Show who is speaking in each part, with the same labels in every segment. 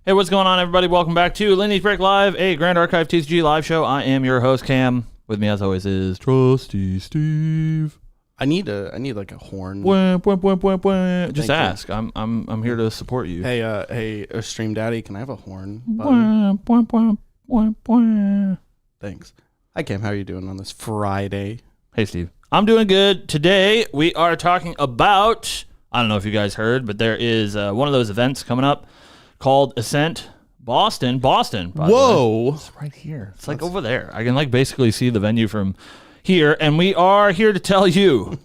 Speaker 1: Hey, what's going on, everybody? Welcome back to Lineage Break Live, a Grand Archive TCG live show. I am your host, Cam. With me, as always, is Trusty Steve.
Speaker 2: I need like a horn.
Speaker 1: Just ask. I'm here to support you.
Speaker 2: Hey, Stream Daddy, can I have a horn? Thanks. Hi, Cam. How are you doing on this Friday?
Speaker 1: Hey, Steve. I'm doing good. Today, we are talking about, I don't know if you guys heard, but there is one of those events coming up called Ascent Boston. By
Speaker 2: Whoa.
Speaker 1: the way. It's right here. It's like over there. I can basically see the venue from here, and we are here to tell you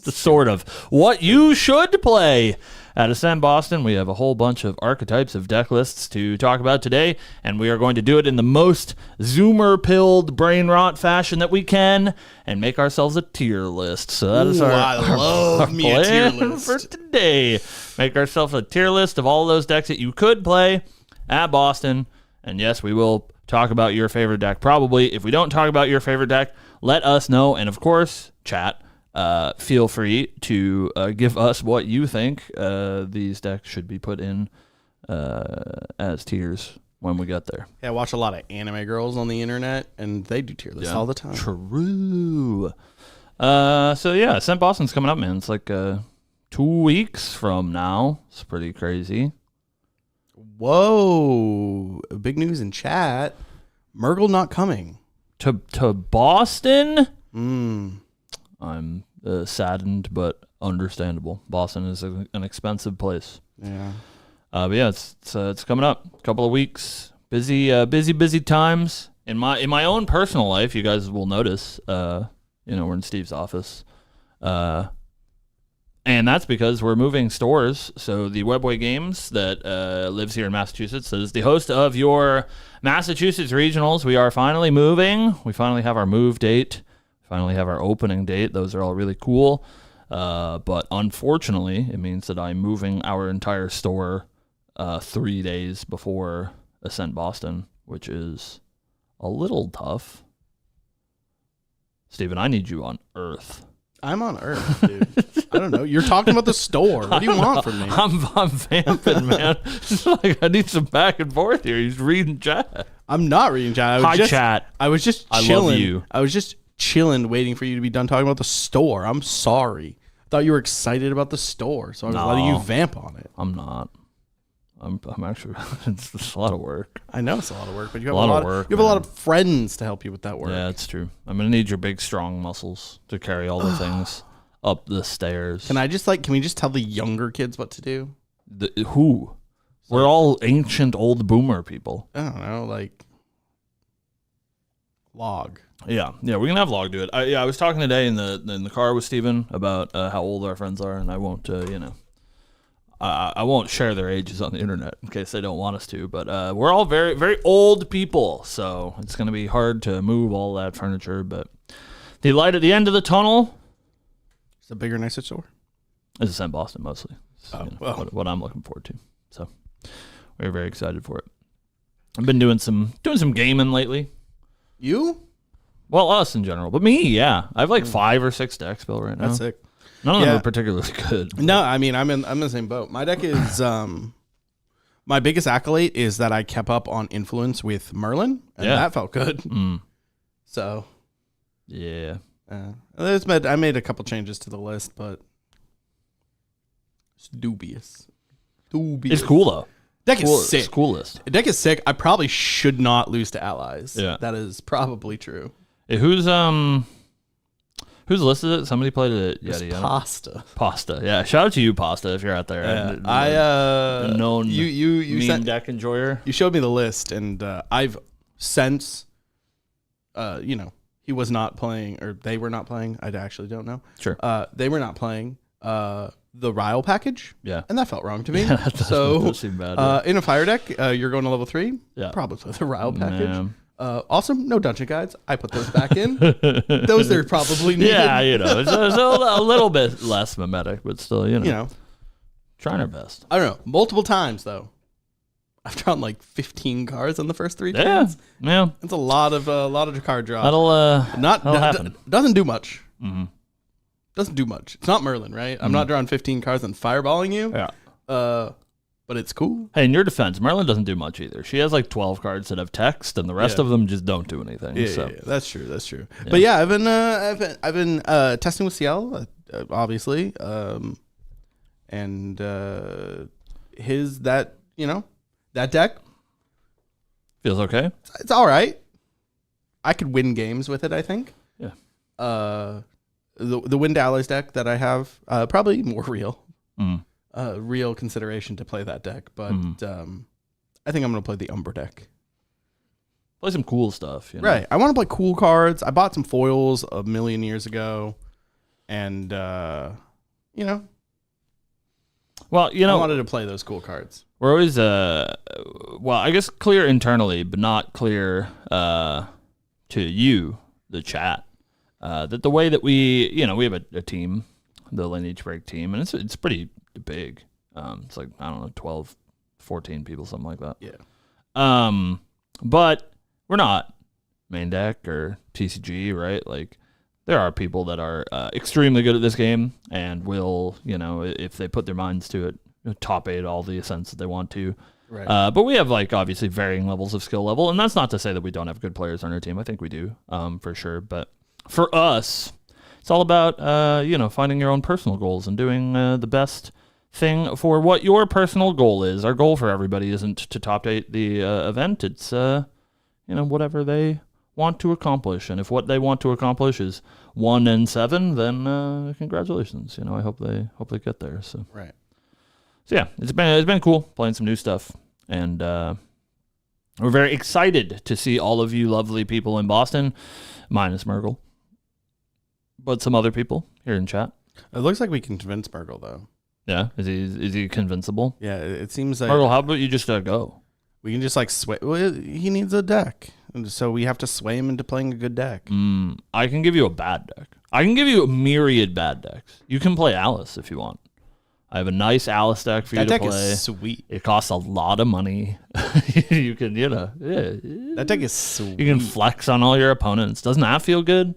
Speaker 1: the sort of what you should play at Ascent Boston. We have a whole bunch of archetypes of deck lists to talk about today, and we are going to do it in the most zoomer-pilled brain rot fashion that we can and make ourselves a tier list. So that is our plan for today. Make ourselves a tier list of all those decks that you could play at Boston. And yes, we will talk about your favorite deck. Probably, if we don't talk about your favorite deck, let us know. And of course, chat. Feel free to give us what you think these decks should be put in as tiers when we get there.
Speaker 2: Yeah, I watch a lot of anime girls on the internet, and they do tier lists all the time.
Speaker 1: True. So yeah, Ascent Boston's coming up, man. It's like 2 weeks from now. It's pretty crazy.
Speaker 2: Whoa. Big news in chat. Murgle not coming.
Speaker 1: To Boston? I'm saddened, but understandable. Boston is an expensive place.
Speaker 2: Yeah.
Speaker 1: But yeah, it's coming up. A couple of weeks. Busy times. In my own personal life, you guys will notice, we're in Steve's office. And that's because we're moving stores. So the Webway Games that lives here in Massachusetts is the host of your Massachusetts regionals. We are finally moving. We finally have our move date. Finally have our opening date. Those are all really cool. But unfortunately, it means that I'm moving our entire store 3 days before Ascent Boston, which is a little tough. Steven, I need you on Earth.
Speaker 2: I'm on Earth, dude. I don't know. You're talking about the store. What do you want from me?
Speaker 1: I'm vamping, man. It's like I need some back and forth here. He's reading chat.
Speaker 2: I'm not reading chat.
Speaker 1: Chat.
Speaker 2: I was just chilling.
Speaker 1: I love you.
Speaker 2: I was just chilling, waiting for you to be done talking about the store. I'm sorry. I thought you were excited about the store, so I was letting you vamp on it.
Speaker 1: I'm not. I'm actually. It's a lot of work.
Speaker 2: I know it's a lot of work, but you have
Speaker 1: a lot of work.
Speaker 2: You have a lot of friends to help you with that work.
Speaker 1: Yeah, it's true. I'm gonna need your big, strong muscles to carry all the things up the stairs.
Speaker 2: Can we just tell the younger kids what to do?
Speaker 1: Who? We're all ancient old boomer people.
Speaker 2: I don't know, like Log.
Speaker 1: Yeah, we can have Log do it. I was talking today in the car with Steven about how old our friends are, and I won't, I won't share their ages on the internet in case they don't want us to. But we're all very, very old people, so it's going to be hard to move all that furniture. But the light at the end of the tunnel.
Speaker 2: It's a bigger, nicer store.
Speaker 1: It's Ascent Boston mostly. What I'm looking forward to. So we're very excited for it. I've been doing some gaming lately.
Speaker 2: You?
Speaker 1: Well, us in general, but me, yeah. I have like 5 or 6 decks built right now.
Speaker 2: That's sick.
Speaker 1: None of them are particularly good.
Speaker 2: No, I mean I'm in the same boat. My deck is my biggest accolade is that I kept up on influence with Merlin, and that felt good. So
Speaker 1: yeah,
Speaker 2: I made a couple changes to the list, but it's dubious.
Speaker 1: It's cool though.
Speaker 2: Deck is sick.
Speaker 1: It's coolest.
Speaker 2: Deck is sick. I probably should not lose to allies.
Speaker 1: Yeah,
Speaker 2: that is probably true.
Speaker 1: Hey, who's listed it? Somebody played it. Pasta. Yeah. Shout out to you, Pasta, if you're out there.
Speaker 2: Yeah.
Speaker 1: Known
Speaker 2: you
Speaker 1: meme deck enjoyer.
Speaker 2: You showed me the list, and I've since, he was not playing, or they were not playing. I actually don't know.
Speaker 1: Sure.
Speaker 2: They were not playing the Ryle package.
Speaker 1: Yeah.
Speaker 2: And that felt wrong to me.
Speaker 1: Yeah, that does seem bad.
Speaker 2: In a fire deck, you're going to level 3.
Speaker 1: Yeah.
Speaker 2: Probably play the Ryle package.
Speaker 1: Yeah.
Speaker 2: Also, no dungeon guides. I put those back in. Those are probably needed.
Speaker 1: Yeah, it's a little bit less mimetic, but still, trying our best.
Speaker 2: I don't know. Multiple times, though. I've drawn like 15 cards on the first 3 turns.
Speaker 1: Yeah.
Speaker 2: It's a lot of card draw.
Speaker 1: That'll happen.
Speaker 2: Doesn't do much.
Speaker 1: Mm-hmm.
Speaker 2: Doesn't do much. It's not Merlin, right? I'm not drawing 15 cards and fireballing you.
Speaker 1: Yeah.
Speaker 2: But but it's cool.
Speaker 1: Hey, in your defense, Merlin doesn't do much either. She has like 12 cards that have text, and the rest of them just don't do anything.
Speaker 2: Yeah, that's true. Yeah. But yeah, I've been testing with CL, obviously, and that deck
Speaker 1: feels okay.
Speaker 2: It's all right. I could win games with it, I think.
Speaker 1: Yeah.
Speaker 2: The Wind Allies deck that I have, probably more real. Real consideration to play that deck, but I think I'm going to play the Umbra deck.
Speaker 1: Play some cool stuff.
Speaker 2: Right. I want to play cool cards. I bought some foils a million years ago, and,
Speaker 1: well,
Speaker 2: I wanted to play those cool cards.
Speaker 1: We're always, I guess clear internally, but not clear to you, the chat, that the way that we have a team, the Lineage Break team, and it's pretty big. It's like, I don't know, 12, 14 people, something like that.
Speaker 2: Yeah.
Speaker 1: But we're not main deck or TCG, right? Like, there are people that are extremely good at this game and will, if they put their minds to it, top 8 all the Ascents that they want to.
Speaker 2: Right.
Speaker 1: But we have, like, obviously varying levels of skill level, and that's not to say that we don't have good players on our team. I think we do, for sure. But for us, it's all about, finding your own personal goals and doing the best thing for what your personal goal is. Our goal for everybody isn't to top 8 the event. It's, whatever they want to accomplish. And if what they want to accomplish is 1 and 7, then congratulations. I hope they get there. So
Speaker 2: right.
Speaker 1: So yeah, it's been cool playing some new stuff, and we're very excited to see all of you lovely people in Boston, minus Murgle, but some other people here in chat.
Speaker 2: It looks like we can convince Murgle, though.
Speaker 1: Yeah, is he convinciable?
Speaker 2: Yeah, it seems like
Speaker 1: Murgle. How about you just go?
Speaker 2: We can just like sway. Well, he needs a deck, and so we have to sway him into playing a good deck.
Speaker 1: I can give you a bad deck. I can give you a myriad bad decks. You can play Alice if you want. I have a nice Alice deck for you to play.
Speaker 2: That deck is sweet.
Speaker 1: It costs a lot of money. You can,
Speaker 2: That deck is sweet.
Speaker 1: You can flex on all your opponents. Doesn't that feel good? You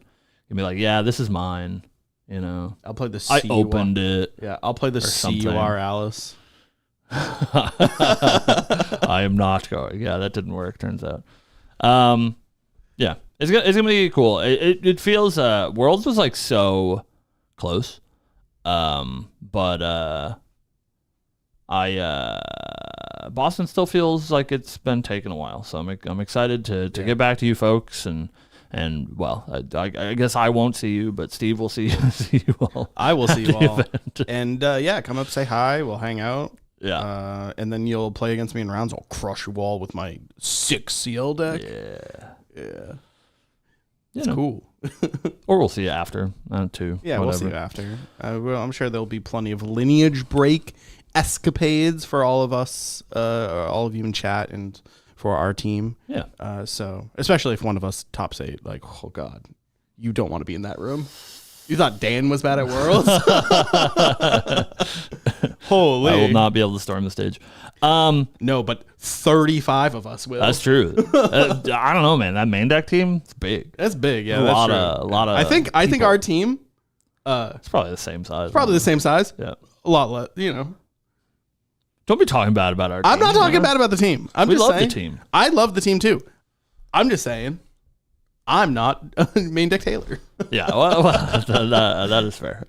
Speaker 1: can be like, yeah, this is mine.
Speaker 2: I'll play the
Speaker 1: I opened it.
Speaker 2: Yeah, I'll play the CUR Alice.
Speaker 1: I am not going. Yeah, that didn't work, turns out. Yeah, it's gonna be cool. It feels Worlds was like so close. But Boston still feels like it's been taking a while, so I'm excited to get back to you folks, and well, I guess I won't see you, but Steve will see you all.
Speaker 2: I will see you all, and come up, say hi, we'll hang out.
Speaker 1: Yeah,
Speaker 2: and then you'll play against me in rounds. I'll crush you all with my 6 CL deck. Yeah. It's cool.
Speaker 1: Or we'll see you after, too.
Speaker 2: Yeah, whatever. We'll see you after. I'm sure there'll be plenty of Lineage Break escapades for all of us, all of you in chat, and for our team.
Speaker 1: Yeah.
Speaker 2: So, especially if one of us tops 8, like, oh God, you don't want to be in that room. You thought Dan was bad at Worlds? Holy.
Speaker 1: I will not be able to storm the stage.
Speaker 2: No, but 35 of us will.
Speaker 1: That's true. I don't know, man. That main deck team, it's big.
Speaker 2: That's big, yeah.
Speaker 1: A lot of.
Speaker 2: I think our team.
Speaker 1: It's probably the same size.
Speaker 2: Probably the same size.
Speaker 1: Yeah.
Speaker 2: A lot less,
Speaker 1: Don't be talking bad about our team.
Speaker 2: I'm not talking bad about the team.
Speaker 1: We love the team.
Speaker 2: I love the team too. I'm just saying, I'm not a main deck Taylor.
Speaker 1: Yeah, well, that is fair.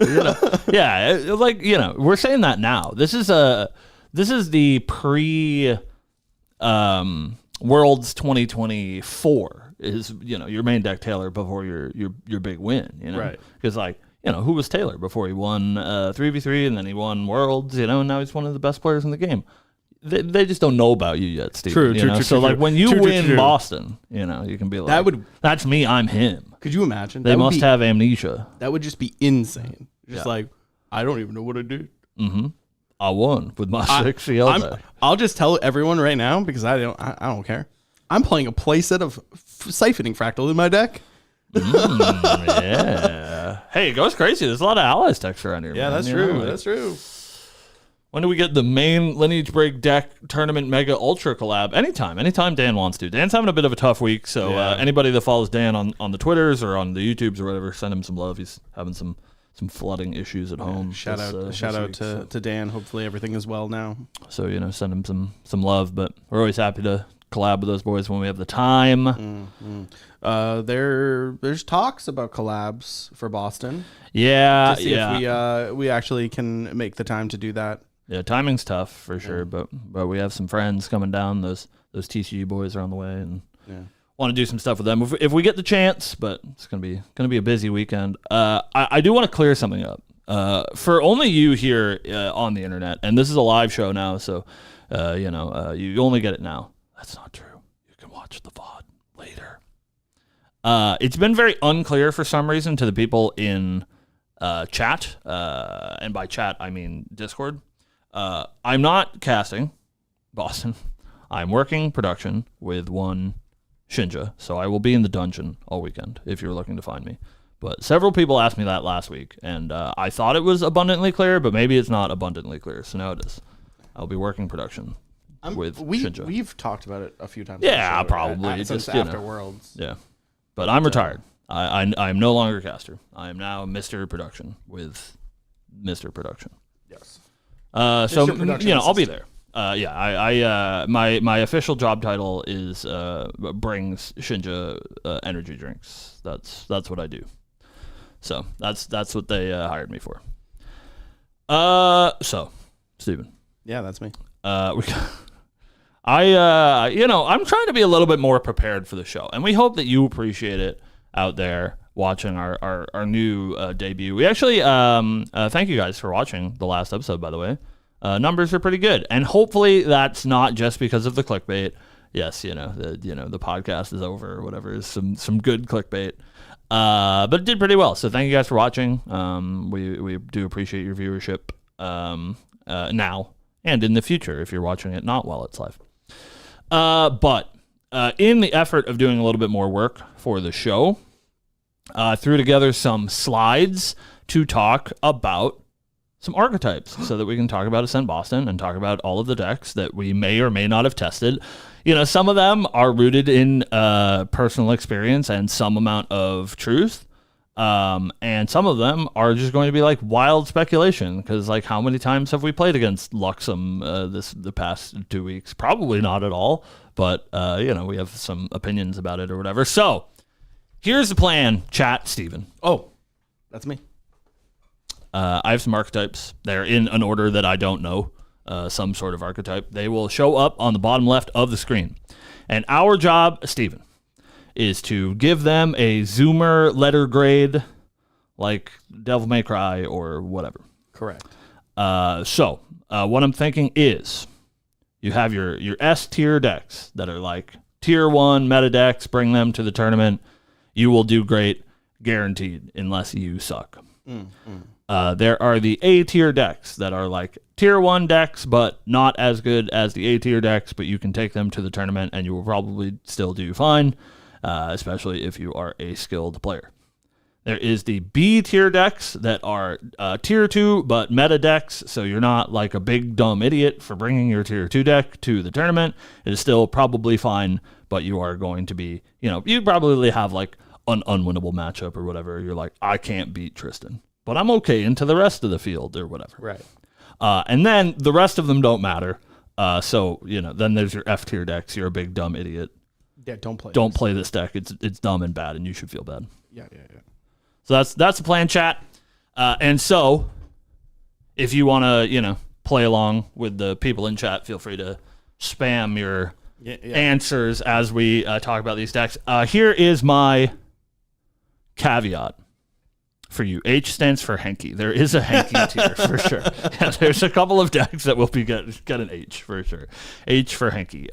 Speaker 1: Yeah, we're saying that now. This is the pre Worlds 2024 is your main deck Taylor before your big win.
Speaker 2: Right?
Speaker 1: Because who was Taylor before he won 3v3 and then he won Worlds? And now he's one of the best players in the game. They just don't know about you yet, Steve.
Speaker 2: True.
Speaker 1: So when you win Boston, you can be like, that's me, I'm him.
Speaker 2: Could you imagine?
Speaker 1: They must have amnesia.
Speaker 2: That would just be insane. Just like, I don't even know what I did.
Speaker 1: Mm-hmm. I won with my 6 CL deck.
Speaker 2: I'll just tell everyone right now because I don't care. I'm playing a playset of Siphoning Fractal in my deck.
Speaker 1: Yeah. Hey, it goes crazy. There's a lot of Allies decks around here.
Speaker 2: Yeah,
Speaker 1: man.
Speaker 2: that's true. That's true.
Speaker 1: When do we get the main Lineage Break deck tournament mega ultra collab? Anytime Dan wants to. Dan's having a bit of a tough week, so anybody that follows Dan on the Twitters or on the YouTubes or whatever, send him some love. He's having some flooding issues at home.
Speaker 2: Shout out to Dan. Hopefully everything is well now.
Speaker 1: So send him some love. But we're always happy to collab with those boys when we have the time.
Speaker 2: There's talks about collabs for Boston.
Speaker 1: Yeah,
Speaker 2: to see if we actually can make the time to do that.
Speaker 1: Yeah, timing's tough for sure, but we have some friends coming down. Those TCG boys are on the way, and want to do some stuff with them if we get the chance. But it's gonna be a busy weekend. I do want to clear something up for only you here on the internet, and this is a live show now, so you only get it now. That's not true. You can watch the VOD later. It's been very unclear for some reason to the people in chat, and by chat I mean Discord. I'm not casting Boston. I'm working production with one Shinja, so I will be in the dungeon all weekend if you're looking to find me. But several people asked me that last week, and I thought it was abundantly clear, but maybe it's not abundantly clear, so now it is. I'll be working production with Shinja.
Speaker 2: We've talked about it a few times.
Speaker 1: Yeah, probably.
Speaker 2: Since after Worlds.
Speaker 1: Yeah. But I'm retired. I'm no longer caster. I am now Mr. Production with Mr. Production.
Speaker 2: Yes.
Speaker 1: So I'll be there. My official job title is brings Shinja energy drinks. That's what I do. So that's what they hired me for. So Steven.
Speaker 2: Yeah, that's me.
Speaker 1: I'm trying to be a little bit more prepared for the show, and we hope that you appreciate it out there watching our new debut. We actually thank you guys for watching the last episode, by the way. Numbers are pretty good, and hopefully that's not just because of the clickbait. Yes, the podcast is over or whatever is some good clickbait, but it did pretty well. So thank you guys for watching. We do appreciate your viewership now and in the future if you're watching it not while it's live. But in the effort of doing a little bit more work for the show, threw together some slides to talk about some archetypes so that we can talk about Ascent Boston and talk about all of the decks that we may or may not have tested. Some of them are rooted in personal experience and some amount of truth. And some of them are just going to be like wild speculation because like how many times have we played against Luxem the past 2 weeks? Probably not at all, but we have some opinions about it or whatever. So here's the plan, chat, Steven.
Speaker 2: Oh, that's me.
Speaker 1: I have some archetypes. They're in an order that I don't know, some sort of archetype. They will show up on the bottom left of the screen. And our job, Steven, is to give them a Zoomer letter grade like Devil May Cry or whatever.
Speaker 2: Correct.
Speaker 1: So what I'm thinking is you have your S tier decks that are like tier 1 meta decks, bring them to the tournament. You will do great, guaranteed, unless you suck. There are the A tier decks that are like tier 1 decks, but not as good as the A tier decks, but you can take them to the tournament and you will probably still do fine, especially if you are a skilled player. There is the B tier decks that are tier 2, but meta decks, so you're not like a big dumb idiot for bringing your tier 2 deck to the tournament. It is still probably fine, but you are going to be, you probably have like an unwinnable matchup or whatever. You're like, I can't beat Tristan, but I'm okay into the rest of the field or whatever.
Speaker 2: Right.
Speaker 1: And then the rest of them don't matter. So, then there's your F tier decks. You're a big dumb idiot.
Speaker 2: Yeah, don't
Speaker 1: play this deck. It's dumb and bad, and you should feel bad.
Speaker 2: Yeah.
Speaker 1: So that's the plan, chat. And so, if you want to, play along with the people in chat, feel free to spam your answers as we talk about these decks. Here is my caveat for you. H stands for Henky. There is a Henky tier for sure. Yeah, there's a couple of decks that will be get an H for sure. H for Henky.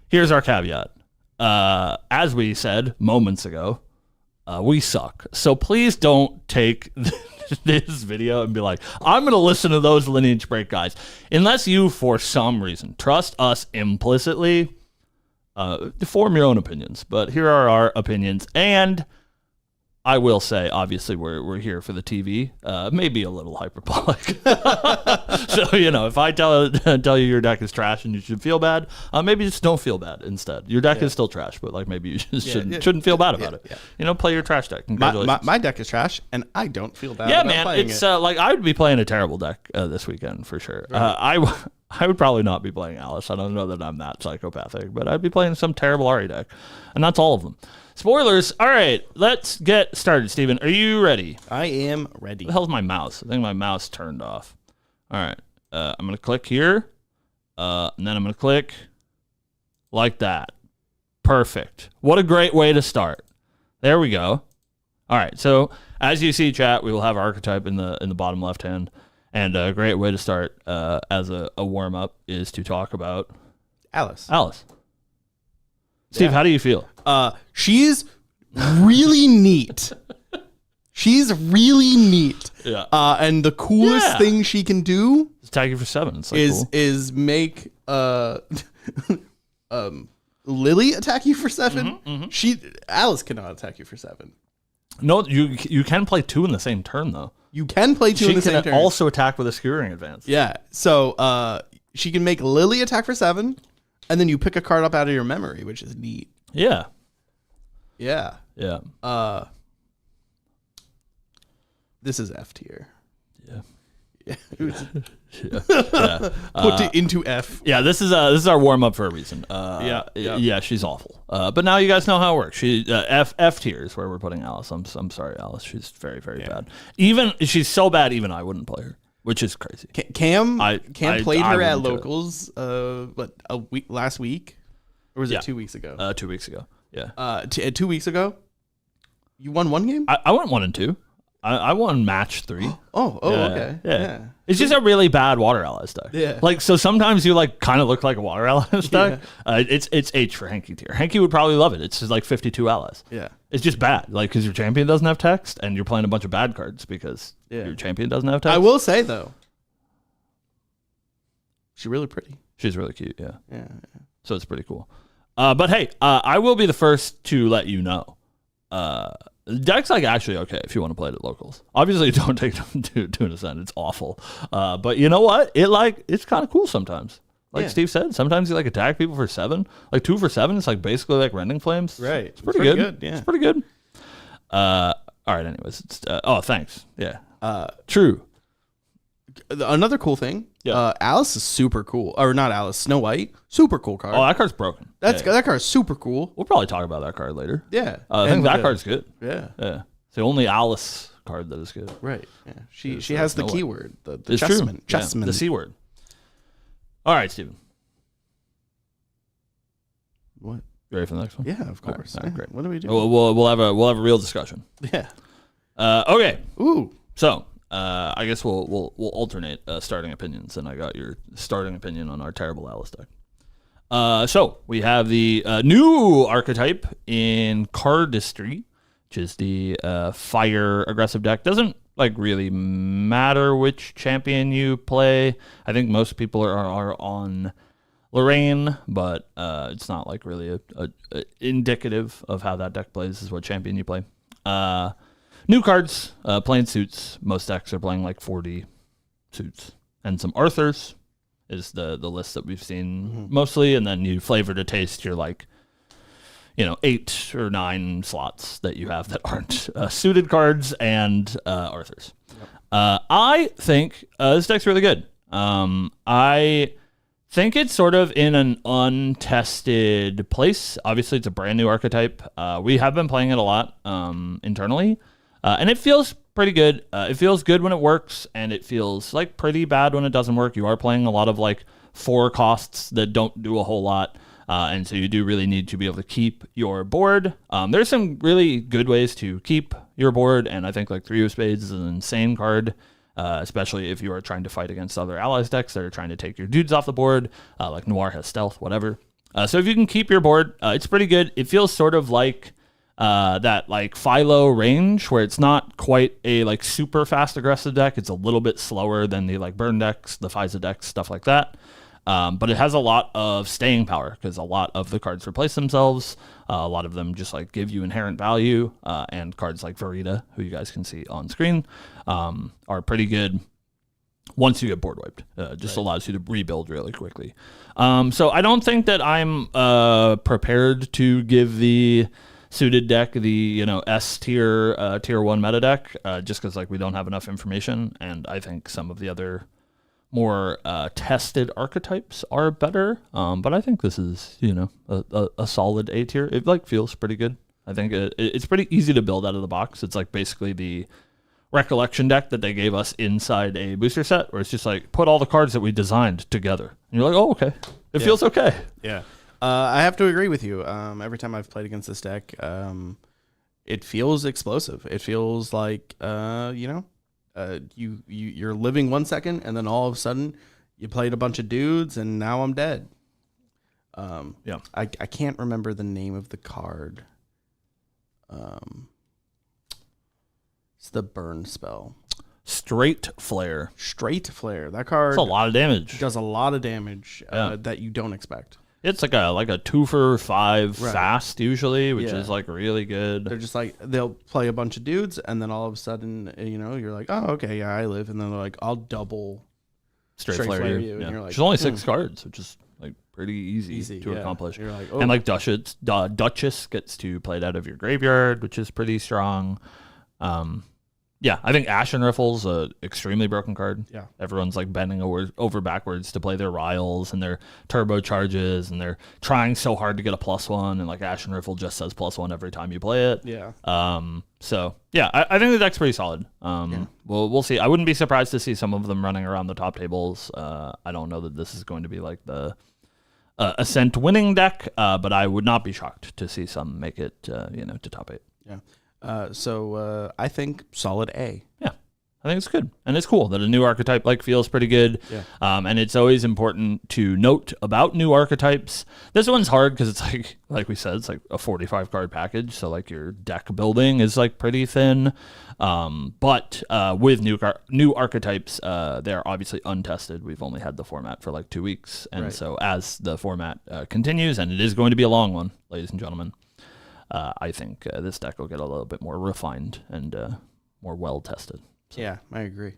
Speaker 1: Here's our caveat. As we said moments ago, we suck. So please don't take this video and be like, I'm going to listen to those Lineage Break guys. Unless you, for some reason, trust us implicitly, form your own opinions. But here are our opinions. And I will say, obviously, we're here for the TV. Maybe a little hyperbolic. So, if I tell you your deck is trash and you should feel bad, maybe just don't feel bad instead. Your deck is still trash, but like maybe you just shouldn't feel bad about it. Yeah. Play your trash deck. Congratulations.
Speaker 2: My deck is trash, and I don't feel bad.
Speaker 1: Yeah,
Speaker 2: about
Speaker 1: man.
Speaker 2: playing
Speaker 1: It's
Speaker 2: it.
Speaker 1: like I would be playing a terrible deck this weekend for sure. Right. I would probably not be playing Alice. I don't know that I'm that psychopathic, but I'd be playing some terrible Ari deck, and that's all of them. Spoilers. All right, let's get started. Steven, are you ready?
Speaker 2: I am ready.
Speaker 1: Where the hell's my mouse? I think my mouse turned off. All right, I'm going to click here, and then I'm going to click like that. Perfect. What a great way to start. There we go. All right, so as you see, chat, we will have archetype in the bottom left hand, and a great way to start as a warm-up is to talk about
Speaker 2: Alice.
Speaker 1: Steve, how do you feel?
Speaker 2: She's really neat. She's really neat.
Speaker 1: Yeah.
Speaker 2: And the coolest thing she can do
Speaker 1: Attack you for 7. It's like
Speaker 2: is make Lily attack you for 7. Alice cannot attack you for 7.
Speaker 1: No, you can play 2 in the same turn though.
Speaker 2: You can play 2 in the same turn.
Speaker 1: She can also attack with a skewering advance.
Speaker 2: Yeah. So she can make Lily attack for 7, and then you pick a card up out of your memory, which is neat.
Speaker 1: Yeah.
Speaker 2: Yeah.
Speaker 1: Yeah.
Speaker 2: This is F tier.
Speaker 1: Yeah.
Speaker 2: Put it into F.
Speaker 1: Yeah, this is our warm up for a reason.
Speaker 2: Yeah,
Speaker 1: she's awful. But now you guys know how it works. She F tier is where we're putting Alice. I'm sorry, Alice. She's very very bad. Even she's so bad, even I wouldn't play her, which is crazy.
Speaker 2: Cam played her at
Speaker 1: wouldn't do
Speaker 2: locals. Last week, or was it 2 weeks ago?
Speaker 1: 2 weeks ago. Yeah.
Speaker 2: 2 weeks ago, you won one game.
Speaker 1: I went 1 and 2. I won match 3.
Speaker 2: Okay. Yeah.
Speaker 1: It's just a really bad water allies deck.
Speaker 2: Yeah.
Speaker 1: Like, so sometimes you like kind of look like a water allies deck. It's H for Hanky tier. Hanky would probably love it. It's just like 52 allies.
Speaker 2: Yeah.
Speaker 1: It's just bad. Like, because your champion doesn't have text and you're playing a bunch of bad cards because your champion doesn't have text.
Speaker 2: I will say though, she's really pretty.
Speaker 1: She's really cute. Yeah.
Speaker 2: Yeah.
Speaker 1: So it's pretty cool. But hey, I will be the first to let you know. The deck's like actually okay if you want to play it at locals. Obviously, don't take them to an Ascent. It's awful. But you know what? It's kind of cool sometimes. Like Steve said, sometimes you like attack people for 7. Like 2 for 7. It's like basically like Rending Flames.
Speaker 2: Right.
Speaker 1: It's pretty good.
Speaker 2: Yeah.
Speaker 1: It's pretty good. All right. Anyways, thanks. Yeah. True.
Speaker 2: Another cool thing.
Speaker 1: Yeah.
Speaker 2: Alice is super cool. Or not Alice. Snow White. Super cool card.
Speaker 1: Oh, that card's broken.
Speaker 2: That card is super cool.
Speaker 1: We'll probably talk about that card later.
Speaker 2: Yeah.
Speaker 1: I think that card's good.
Speaker 2: Yeah.
Speaker 1: Yeah. It's the only Alice card that is good.
Speaker 2: Right. Yeah. She has the keyword. The
Speaker 1: it's
Speaker 2: chessman.
Speaker 1: True.
Speaker 2: Chessman.
Speaker 1: Yeah, the C word. All right, Steven.
Speaker 2: What?
Speaker 1: You ready for the next one?
Speaker 2: Yeah, of course.
Speaker 1: All right, great.
Speaker 2: What do we do?
Speaker 1: We'll have a real discussion.
Speaker 2: Yeah.
Speaker 1: Okay.
Speaker 2: Ooh.
Speaker 1: So I guess we'll alternate starting opinions, and I got your starting opinion on our terrible Alice deck. So we have the new archetype in Cardistry, which is the fire aggressive deck. Doesn't like really matter which champion you play. I think most people are on Lorraine, but it's not like really a indicative of how that deck plays is what champion you play. New cards, playing suits. Most decks are playing like 40 suits. And some Arthurs is the list that we've seen mostly. And then you flavor to taste your 8 or 9 slots that you have that aren't suited cards and Arthurs. Yep. I think this deck's really good. I think it's sort of in an untested place. Obviously, it's a brand new archetype. We have been playing it a lot internally. And it feels pretty good. It feels good when it works, and it feels like pretty bad when it doesn't work. You are playing a lot of like 4 costs that don't do a whole lot, and so you do really need to be able to keep your board. There's some really good ways to keep your board, and I think like 3 of Spades is an insane card, especially if you are trying to fight against other allies decks that are trying to take your dudes off the board, like Noir has stealth, whatever. So if you can keep your board, it's pretty good. It feels sort of like that like Philo range where it's not quite a like super fast aggressive deck. It's a little bit slower than the like burn decks, the FISA decks, stuff like that. But it has a lot of staying power because a lot of the cards replace themselves. A lot of them just like give you inherent value. And cards like Verita, who you guys can see on screen, are pretty good once you get board wiped. Just allows you to rebuild really quickly. So I don't think that I'm prepared to give the suited deck the S tier tier 1 meta deck just because like we don't have enough information, and I think some of the other more tested archetypes are better, but I think this is a solid A tier. It like feels pretty good. I think it's pretty easy to build out of the box. It's like basically the recollection deck that they gave us inside a booster set, where it's just like put all the cards that we designed together, and you're like, oh, okay, it feels okay.
Speaker 2: Yeah. I have to agree with you. Every time I've played against this deck, it feels explosive. It feels like you're living 1 second, and then all of a sudden you played a bunch of dudes, and now I'm dead. I can't remember the name of the card. It's the burn spell.
Speaker 1: Straight Flare.
Speaker 2: That card.
Speaker 1: That's a lot of damage.
Speaker 2: Does a lot of damage that you don't expect.
Speaker 1: It's like a 2 for 5 fast usually, which is like really good.
Speaker 2: They're just like, they'll play a bunch of dudes, and then all of a sudden, you're like, oh, okay, yeah, I live, and then they're like, I'll double straight flare you, and you're like,
Speaker 1: there's only 6 cards, which is like pretty easy to accomplish.
Speaker 2: You're like, oh.
Speaker 1: And like Duchess gets to play it out of your graveyard, which is pretty strong. Yeah, I think Ashen Riffle's a extremely broken card.
Speaker 2: Yeah.
Speaker 1: Everyone's like bending over backwards to play their Riles and their turbo charges, and they're trying so hard to get a +1, and like Ashen Riffle just says +1 every time you play it.
Speaker 2: Yeah.
Speaker 1: So yeah, I think the deck's pretty solid. We'll see. I wouldn't be surprised to see some of them running around the top tables. I don't know that this is going to be like the Ascent winning deck, but I would not be shocked to see some make it to top 8.
Speaker 2: Yeah. So I think solid A.
Speaker 1: Yeah, I think it's good, and it's cool that a new archetype like feels pretty good.
Speaker 2: Yeah.
Speaker 1: And it's always important to note about new archetypes. This one's hard because it's like we said, it's like a 45 card package, so like your deck building is like pretty thin. But with new archetypes, they're obviously untested. We've only had the format for like 2 weeks, and so as the format continues, and it is going to be a long one, ladies and gentlemen. I think this deck will get a little bit more refined and more well-tested. So.
Speaker 2: Yeah, I agree.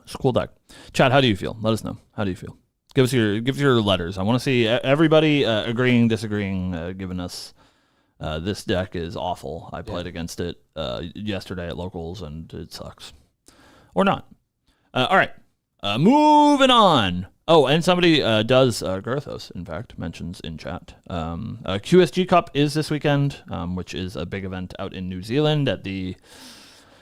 Speaker 1: It's a cool deck. Chad, how do you feel? Let us know. How do you feel? Give us your letters. I want to see everybody agreeing, disagreeing, giving us this deck is awful. I played against it yesterday at locals, and it sucks. Or not. All right. Moving on. Oh, and somebody does, Garthos, in fact, mentions in chat. QSG Cup is this weekend, which is a big event out in New Zealand at the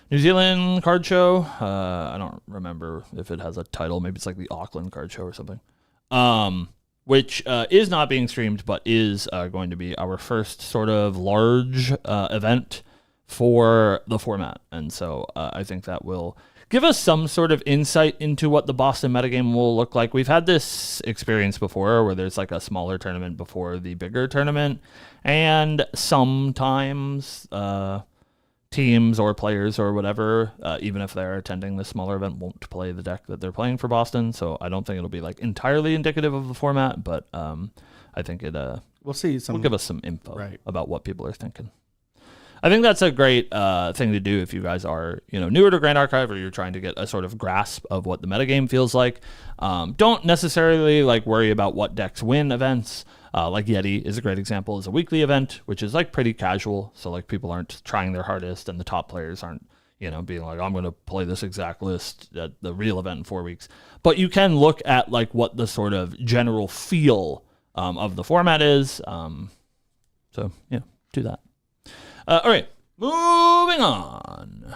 Speaker 1: New Zealand Card Show. I don't remember if it has a title. Maybe it's like the Auckland Card Show or something. Which is not being streamed, but is going to be our first sort of large event for the format. And so I think that will give us some sort of insight into what the Boston metagame will look like. We've had this experience before where there's like a smaller tournament before the bigger tournament, and sometimes teams or players or whatever, even if they're attending the smaller event, won't play the deck that they're playing for Boston. So I don't think it'll be like entirely indicative of the format, but I think it
Speaker 2: we'll see.
Speaker 1: Will give us some info about what people are thinking. I think that's a great thing to do if you guys are, newer to Grand Archive, or you're trying to get a sort of grasp of what the metagame feels like. Don't necessarily like worry about what decks win events. Like Yeti is a great example. Is a weekly event, which is like pretty casual. So like people aren't trying their hardest, and the top players aren't, being like, I'm going to play this exact list at the real event in 4 weeks. But you can look at like what the sort of general feel of the format is. So yeah, do that. All right, moving on.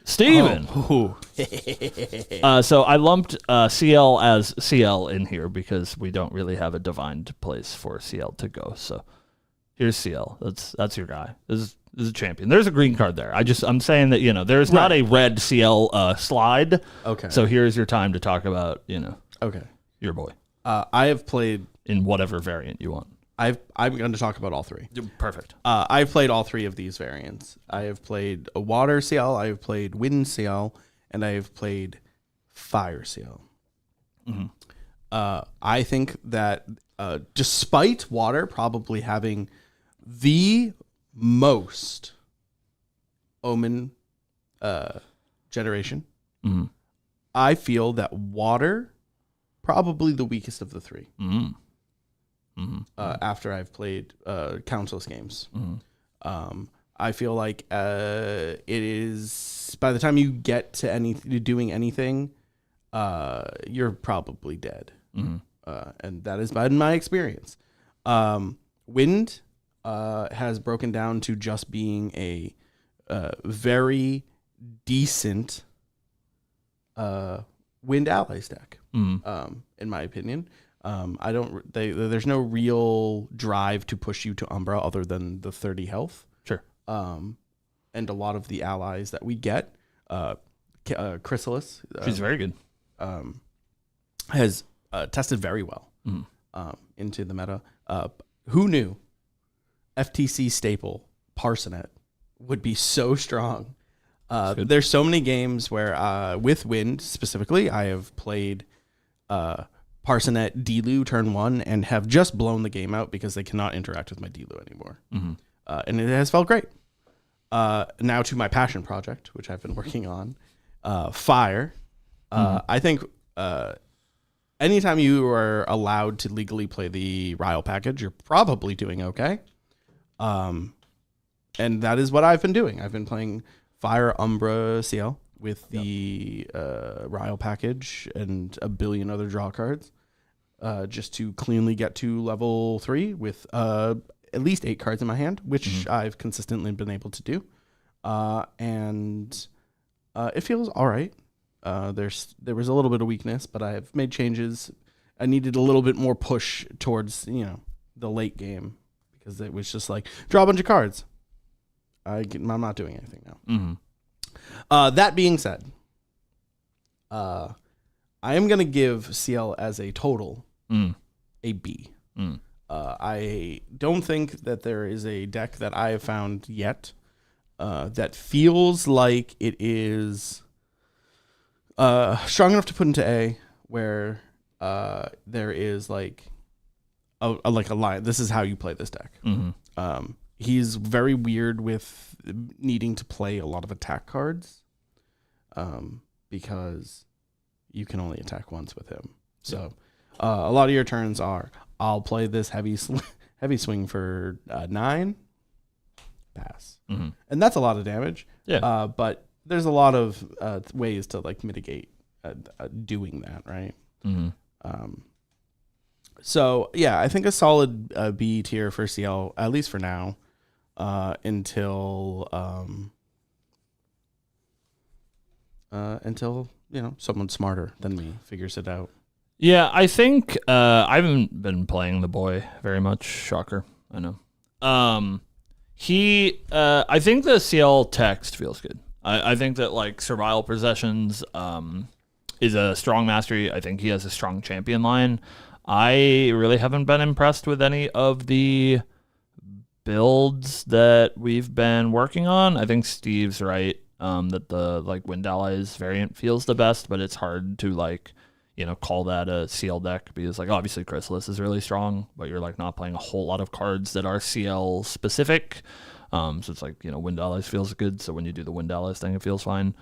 Speaker 1: Steven. So I lumped CL as CL in here because we don't really have a defined place for CL to go. So here's CL. That's your guy. This is a champion. There's a green card there. I'm saying that, there's not a red CL slide.
Speaker 2: Okay.
Speaker 1: So here's your time to talk about,
Speaker 2: okay,
Speaker 1: your boy.
Speaker 2: I have played
Speaker 1: in whatever variant you want.
Speaker 2: I'm going to talk about all three.
Speaker 1: Perfect.
Speaker 2: I've played all three of these variants. I have played a water CL, I have played wind CL, and I have played Fire Seal.
Speaker 1: Mm-hmm.
Speaker 2: I think that despite Water probably having the most Omen generation,
Speaker 1: Mm-hmm.
Speaker 2: I feel that Water probably the weakest of the three.
Speaker 1: Mm-hmm. Mm-hmm.
Speaker 2: After I've played countless games.
Speaker 1: Mm-hmm.
Speaker 2: I feel like it is, by the time you get to doing anything, you're probably dead.
Speaker 1: Mm-hmm.
Speaker 2: And that has been my experience. Wind has broken down to just being a very decent Wind Allies deck,
Speaker 1: Mm-hmm.
Speaker 2: in my opinion. There's no real drive to push you to Umbra other than the 30 health.
Speaker 1: Sure.
Speaker 2: And a lot of the allies that we get, Chrysalis,
Speaker 1: She's very good.
Speaker 2: has tested very well into the meta. Who knew FTC staple Parsonet would be so strong? There's so many games where with Wind specifically, I have played Parsonet Delu turn 1 and have just blown the game out because they cannot interact with my Delu anymore.
Speaker 1: Mm-hmm.
Speaker 2: And it has felt great. Now to my passion project, which I've been working on, Fire. I think anytime you are allowed to legally play the Ryle package, you're probably doing okay. And that is what I've been doing. I've been playing Fire Umbra CL with the Ryle package and a billion other draw cards, just to cleanly get to level 3 with at least 8 cards in my hand, which I've consistently been able to do. And it feels all right. There was a little bit of weakness, but I have made changes. I needed a little bit more push towards, the late game, because it was just like, draw a bunch of cards. I'm not doing anything now.
Speaker 1: Mm-hmm.
Speaker 2: That being said, I am going to give CL as a total a B. I don't think that there is a deck that I have found yet that feels like it is strong enough to put into A, where there is like a line. This is how you play this deck.
Speaker 1: Mm-hmm.
Speaker 2: He's very weird with needing to play a lot of attack cards, because you can only attack once with him. So a lot of your turns are, I'll play this heavy swing for 9, pass.
Speaker 1: Mm-hmm.
Speaker 2: And that's a lot of damage.
Speaker 1: Yeah.
Speaker 2: But there's a lot of ways to like mitigate doing that, right?
Speaker 1: Mm-hmm.
Speaker 2: So yeah, I think a solid B tier for CL, at least for now, until someone smarter than me figures it out.
Speaker 1: Yeah, I think I haven't been playing the boy very much. Shocker, I know. I think the CL text feels good. I think that like Servile Possessions is a strong mastery. I think he has a strong champion line. I really haven't been impressed with any of the builds that we've been working on. I think Steve's right that the like Wind Allies variant feels the best, but it's hard to like call that a CL deck, because like obviously Chrysalis is really strong, but you're like not playing a whole lot of cards that are CL specific. So it's like, Wind Allies feels good. So when you do the Wind Allies thing, it feels fine.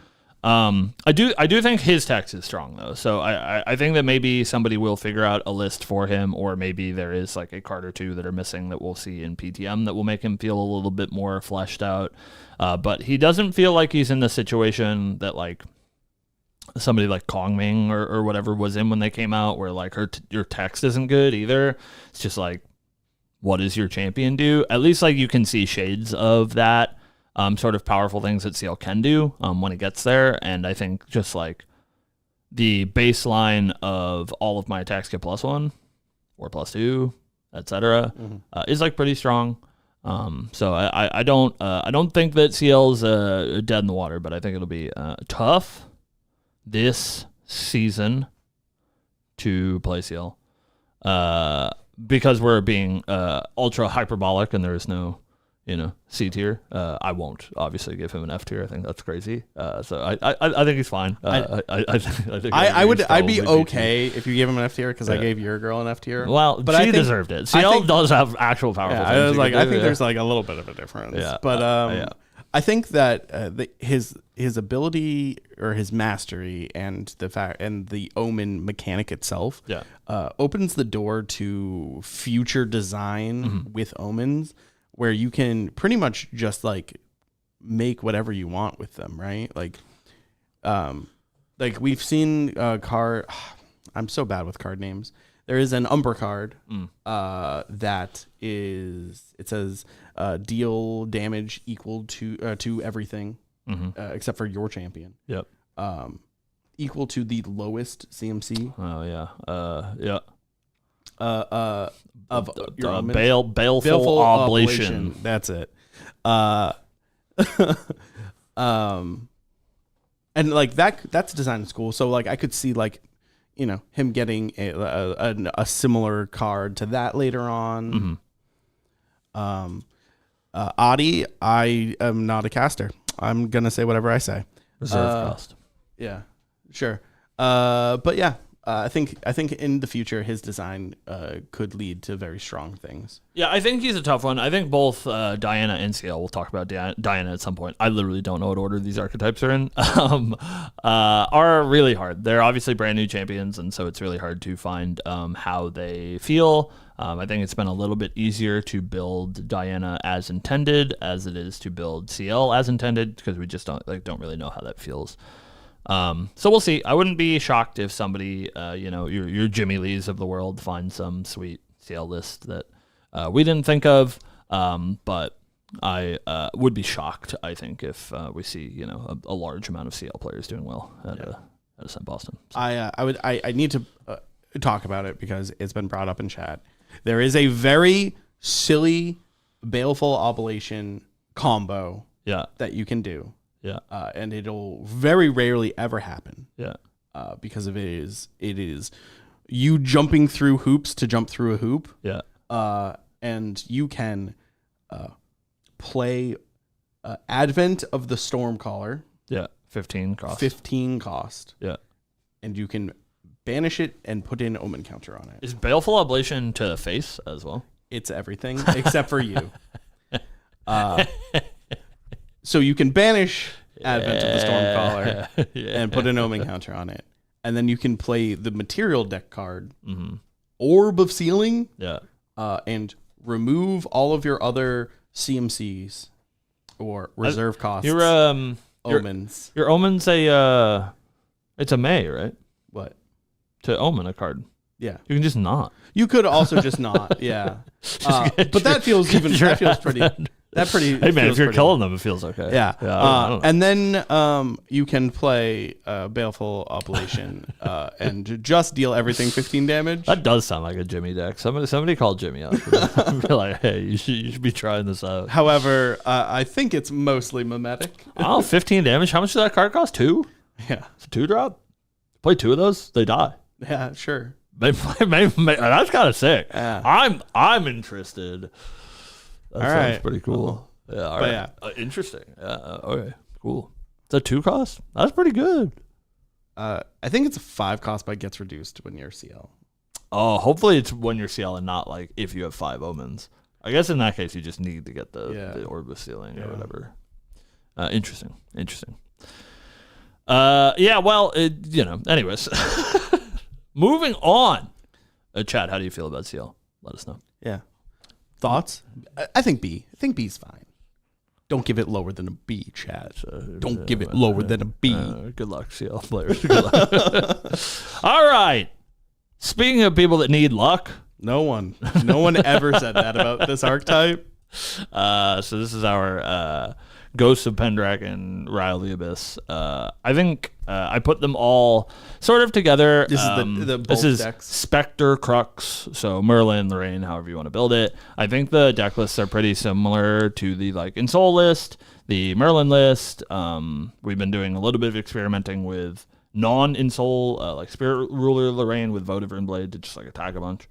Speaker 1: I do think his text is strong though. So I think that maybe somebody will figure out a list for him, or maybe there is like a card or two that are missing that we'll see in PTM that will make him feel a little bit more fleshed out. But he doesn't feel like he's in the situation that like somebody like Kongming or whatever was in when they came out, where like your text isn't good either. It's just like, what does your champion do? At least like you can see shades of that sort of powerful things that CL can do when it gets there. And I think just like the baseline of all of my attacks get +1 or +2, etc., is like pretty strong. So I don't think that CL's dead in the water, but I think it'll be tough this season to play CL. Because we're being ultra hyperbolic and there is no, C tier. I won't obviously give him an F tier. I think that's crazy. So I think he's fine. I think
Speaker 2: I'd be okay if you gave him an F tier because I gave your girl an F tier.
Speaker 1: Well, but she deserved it. CL does have actual powerful things.
Speaker 2: I was like, I think there's like a little bit of a difference. Yeah. But I think that his ability or his mastery and the Omen mechanic itself opens the door to future design with Omens, where you can pretty much just like make whatever you want with them, right? Like we've seen card. I'm so bad with card names. There is an Umber card that is. It says deal damage equal to everything except for your champion.
Speaker 1: Yep.
Speaker 2: Equal to the lowest CMC.
Speaker 1: Oh yeah.
Speaker 2: Of your
Speaker 1: baleful oblation.
Speaker 2: That's it. And like that's designed in school, so like I could see like him getting a similar card to that later on. Adi, I am not a caster. I'm gonna say whatever I say.
Speaker 1: Reserve cost.
Speaker 2: Yeah, sure. But yeah. I think in the future his design could lead to very strong things.
Speaker 1: Yeah, I think he's a tough one. I think both Diana and CL, we'll talk about Diana at some point. I literally don't know what order these archetypes are in. Are really hard. They're obviously brand new champions, and so it's really hard to find how they feel. I think it's been a little bit easier to build Diana as intended as it is to build CL as intended, because we just don't really know how that feels. So we'll see. I wouldn't be shocked if somebody, your Jimmy Lees of the world finds some sweet CL list that we didn't think of. But I would be shocked, I think, if we see a large amount of CL players doing well at Ascent Boston. So.
Speaker 2: I need to talk about it because it's been brought up in chat. There is a very silly Baleful Oblation combo that you can do.
Speaker 1: Yeah.
Speaker 2: And it'll very rarely ever happen.
Speaker 1: Yeah.
Speaker 2: Because it is you jumping through hoops to jump through a hoop.
Speaker 1: Yeah.
Speaker 2: And you can play Advent of the Stormcaller.
Speaker 1: Yeah. 15 cost.
Speaker 2: 15 cost.
Speaker 1: Yeah.
Speaker 2: And you can banish it and put in Omen counter on it.
Speaker 1: Is Baleful Oblation to the face as well?
Speaker 2: It's everything except for you. So you can banish Advent of the Stormcaller and put an Omen counter on it. And then you can play the material deck card, Orb of Sealing, and remove all of your other CMCs or reserve costs.
Speaker 1: Your
Speaker 2: Omens.
Speaker 1: Your Omen's it's a May, right?
Speaker 2: What?
Speaker 1: To Omen a card.
Speaker 2: Yeah.
Speaker 1: You can just not.
Speaker 2: You could also just not, yeah. But that feels pretty...
Speaker 1: Hey man, if you're killing them, it feels okay.
Speaker 2: Yeah. And then you can play Baleful Oblation and just deal everything 15 damage.
Speaker 1: That does sound like a Jimmy deck. Somebody called Jimmy up. Be like, hey, you should be trying this out.
Speaker 2: However, I think it's mostly mimetic.
Speaker 1: 15 damage. How much does that card cost? 2?
Speaker 2: Yeah.
Speaker 1: It's a 2-drop. Play 2 of those, they die.
Speaker 2: Yeah, sure.
Speaker 1: That's kind of sick.
Speaker 2: Yeah.
Speaker 1: I'm interested. That sounds pretty cool.
Speaker 2: Oh.
Speaker 1: Yeah, all right. Yeah. Interesting. Yeah. Okay. Cool. It's a 2 cost. That's pretty good.
Speaker 2: I think it's a 5 cost, but it gets reduced when you're CL.
Speaker 1: Oh, hopefully it's when you're CL and not like if you have 5 Omens. I guess in that case you just need to get the Orb of Sealing or whatever. Interesting. Yeah. Well, anyways, moving on. Chat, how do you feel about CL? Let us know.
Speaker 2: Yeah. Thoughts? I think B. I think B's fine. Don't give it lower than a B, Chad. Don't give it lower than a B.
Speaker 1: Good luck, CL players. Good luck. All right. Speaking of people that need luck.
Speaker 2: No one ever said that about this archetype.
Speaker 1: So this is our Ghosts of Pendragon, Rile the Abyss. I think I put them all sort of together.
Speaker 2: This is
Speaker 1: this is
Speaker 2: decks.
Speaker 1: Spectre, Crux, so Merlin, Lorraine, however you want to build it. I think the deck lists are pretty similar to the Ensoul list, the Merlin list. We've been doing a little bit of experimenting with non-Ensoul, like Spirit Ruler Lorraine with Votive Runeblade to just attack a bunch.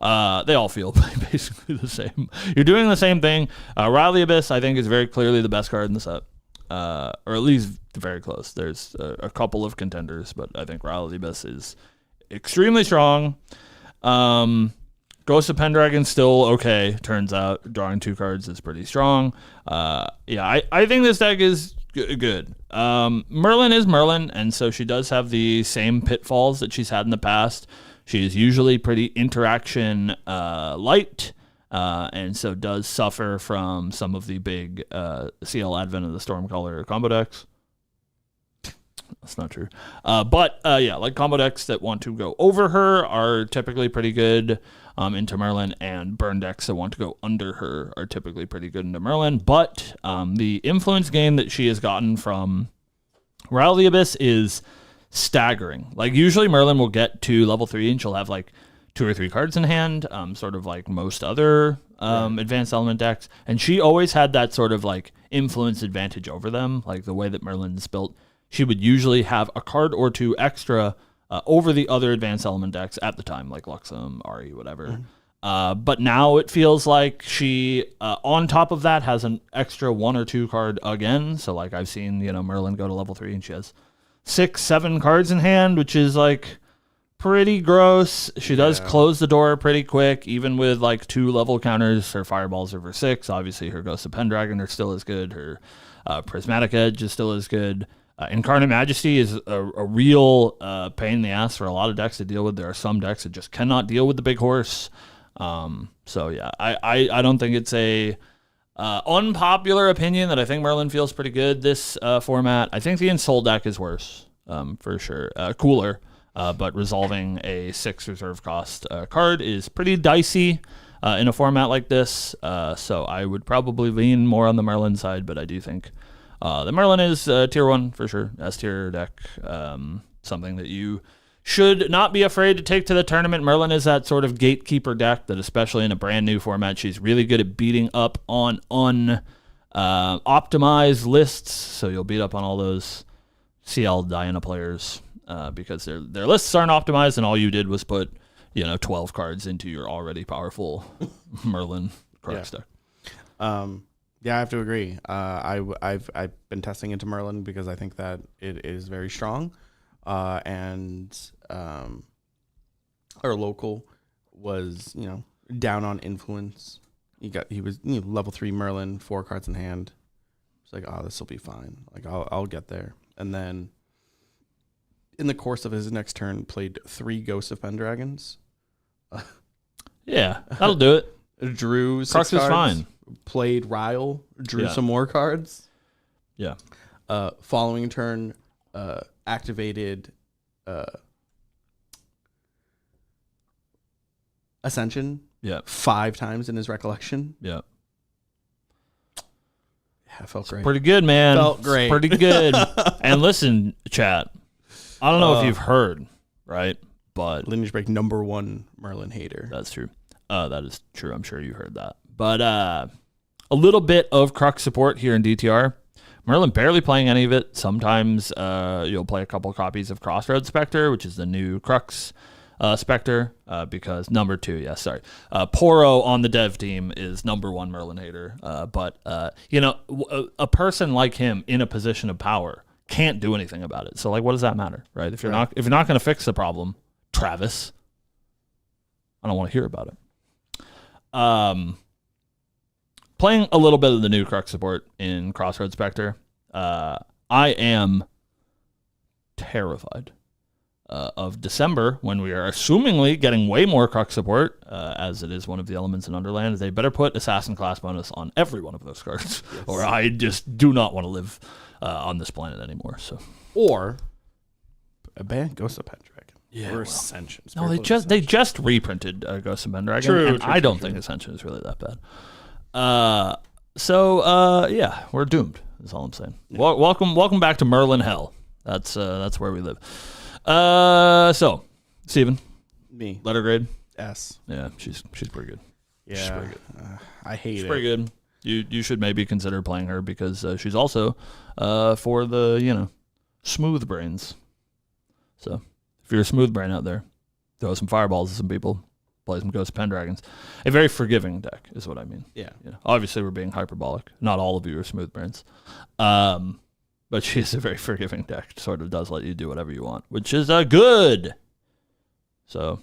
Speaker 1: They all feel basically the same. You're doing the same thing. Riley Abyss, I think, is very clearly the best card in the set, or at least very close. There's a couple of contenders, but I think Riley Abyss is extremely strong. Ghost of Pendragon still okay. Turns out drawing 2 cards is pretty strong. I think this deck is good. Merlin is Merlin, and so she does have the same pitfalls that she's had in the past. She is usually pretty interaction light, and so does suffer from some of the big CL Advent of the Stormcaller combo decks. That's not true. But combo decks that want to go over her are typically pretty good into Merlin, and burn decks that want to go under her are typically pretty good into Merlin. But the influence gain that she has gotten from Riley Abyss is staggering. Like, usually Merlin will get to level 3 and she'll have like 2 or 3 cards in hand, sort of like most other advanced element decks. And she always had that sort of like influence advantage over them. Like, the way that Merlin's built, she would usually have a card or 2 extra over the other advanced element decks at the time, like Luxem, Ari, whatever. But now it feels like she, on top of that, has an extra 1 or 2 card again. So like, I've seen, Merlin go to level 3 and she has 6, 7 cards in hand, which is like pretty gross. She does close the door pretty quick, even with like 2 level counters. Her fireballs are for 6. Obviously, her Ghost of Pendragon are still as good. Her Prismatic Edge is still as good. Incarnate Majesty is a real pain in the ass for a lot of decks to deal with. There are some decks that just cannot deal with the big horse. I don't think it's a unpopular opinion that I think Merlin feels pretty good this format. I think the Ensoul deck is worse, for sure. Cooler, but resolving a 6 reserve cost card is pretty dicey in a format like this. So I would probably lean more on the Merlin side, but I do think the Merlin is tier 1 for sure. S tier deck, something that you should not be afraid to take to the tournament. Merlin is that sort of gatekeeper deck that, especially in a brand new format, she's really good at beating up on optimized lists. So you'll beat up on all those CL Diana players because their lists aren't optimized, and all you did was put 12 cards into your already powerful Merlin Crux deck.
Speaker 2: Yeah, I have to agree. I've been testing into Merlin because I think that it is very strong. And our local was, down on influence. He was level 3 Merlin, 4 cards in hand. It's like, oh, this will be fine. Like, I'll get there. And then in the course of his next turn, played 3 Ghosts of Pendragons.
Speaker 1: Yeah, that'll do it.
Speaker 2: Drew 6
Speaker 1: Crux
Speaker 2: cards.
Speaker 1: is fine.
Speaker 2: Played Ryle, drew some more cards.
Speaker 1: Yeah.
Speaker 2: Following turn, activated Ascension.
Speaker 1: Yeah.
Speaker 2: 5 times in his recollection.
Speaker 1: Yeah.
Speaker 2: Yeah, it felt great.
Speaker 1: Pretty good, man.
Speaker 2: Felt great.
Speaker 1: It's pretty good. And listen, chat. I don't know if you've heard, right? But
Speaker 2: Lineage Break #1 Merlin hater.
Speaker 1: That's true. That is true. I'm sure you heard that. But a little bit of Crux support here in DTR. Merlin barely playing any of it. Sometimes you'll play a couple copies of Crossroads Spectre, which is the new Crux Spectre, because #2, Poro on the dev team is #1 Merlin hater. But a person like him in a position of power can't do anything about it. So, like, what does that matter, right? If you're not going to fix the problem, Travis, I don't want to hear about it. Playing a little bit of the new Crux support in Crossroads Spectre, I am terrified of December, when we are assumingly getting way more Crux support, as it is one of the elements in Underland. They better put Assassin class bonus on every one of those cards, or I just do not want to live on this planet anymore. So,
Speaker 2: or a ban Ghost of Pendragon, or Ascension.
Speaker 1: No, they just reprinted Ghost of Pendragon, and I don't think Ascension is really that bad. We're doomed. Is all I'm saying. Yeah. Welcome back to Merlin Hell. That's where we live. So, Steven,
Speaker 2: me,
Speaker 1: letter grade
Speaker 2: S.
Speaker 1: Yeah, she's pretty good.
Speaker 2: Yeah,
Speaker 1: she's pretty good.
Speaker 2: I hate it.
Speaker 1: She's pretty good. You should maybe consider playing her because she's also for the smooth brains. So if you're a smooth brain out there, throw some fireballs at some people, play some Ghost Pendragons. A very forgiving deck is what I mean.
Speaker 2: Yeah.
Speaker 1: Obviously, we're being hyperbolic. Not all of you are smooth brains. But she is a very forgiving deck. Sort of does let you do whatever you want, which is good. So,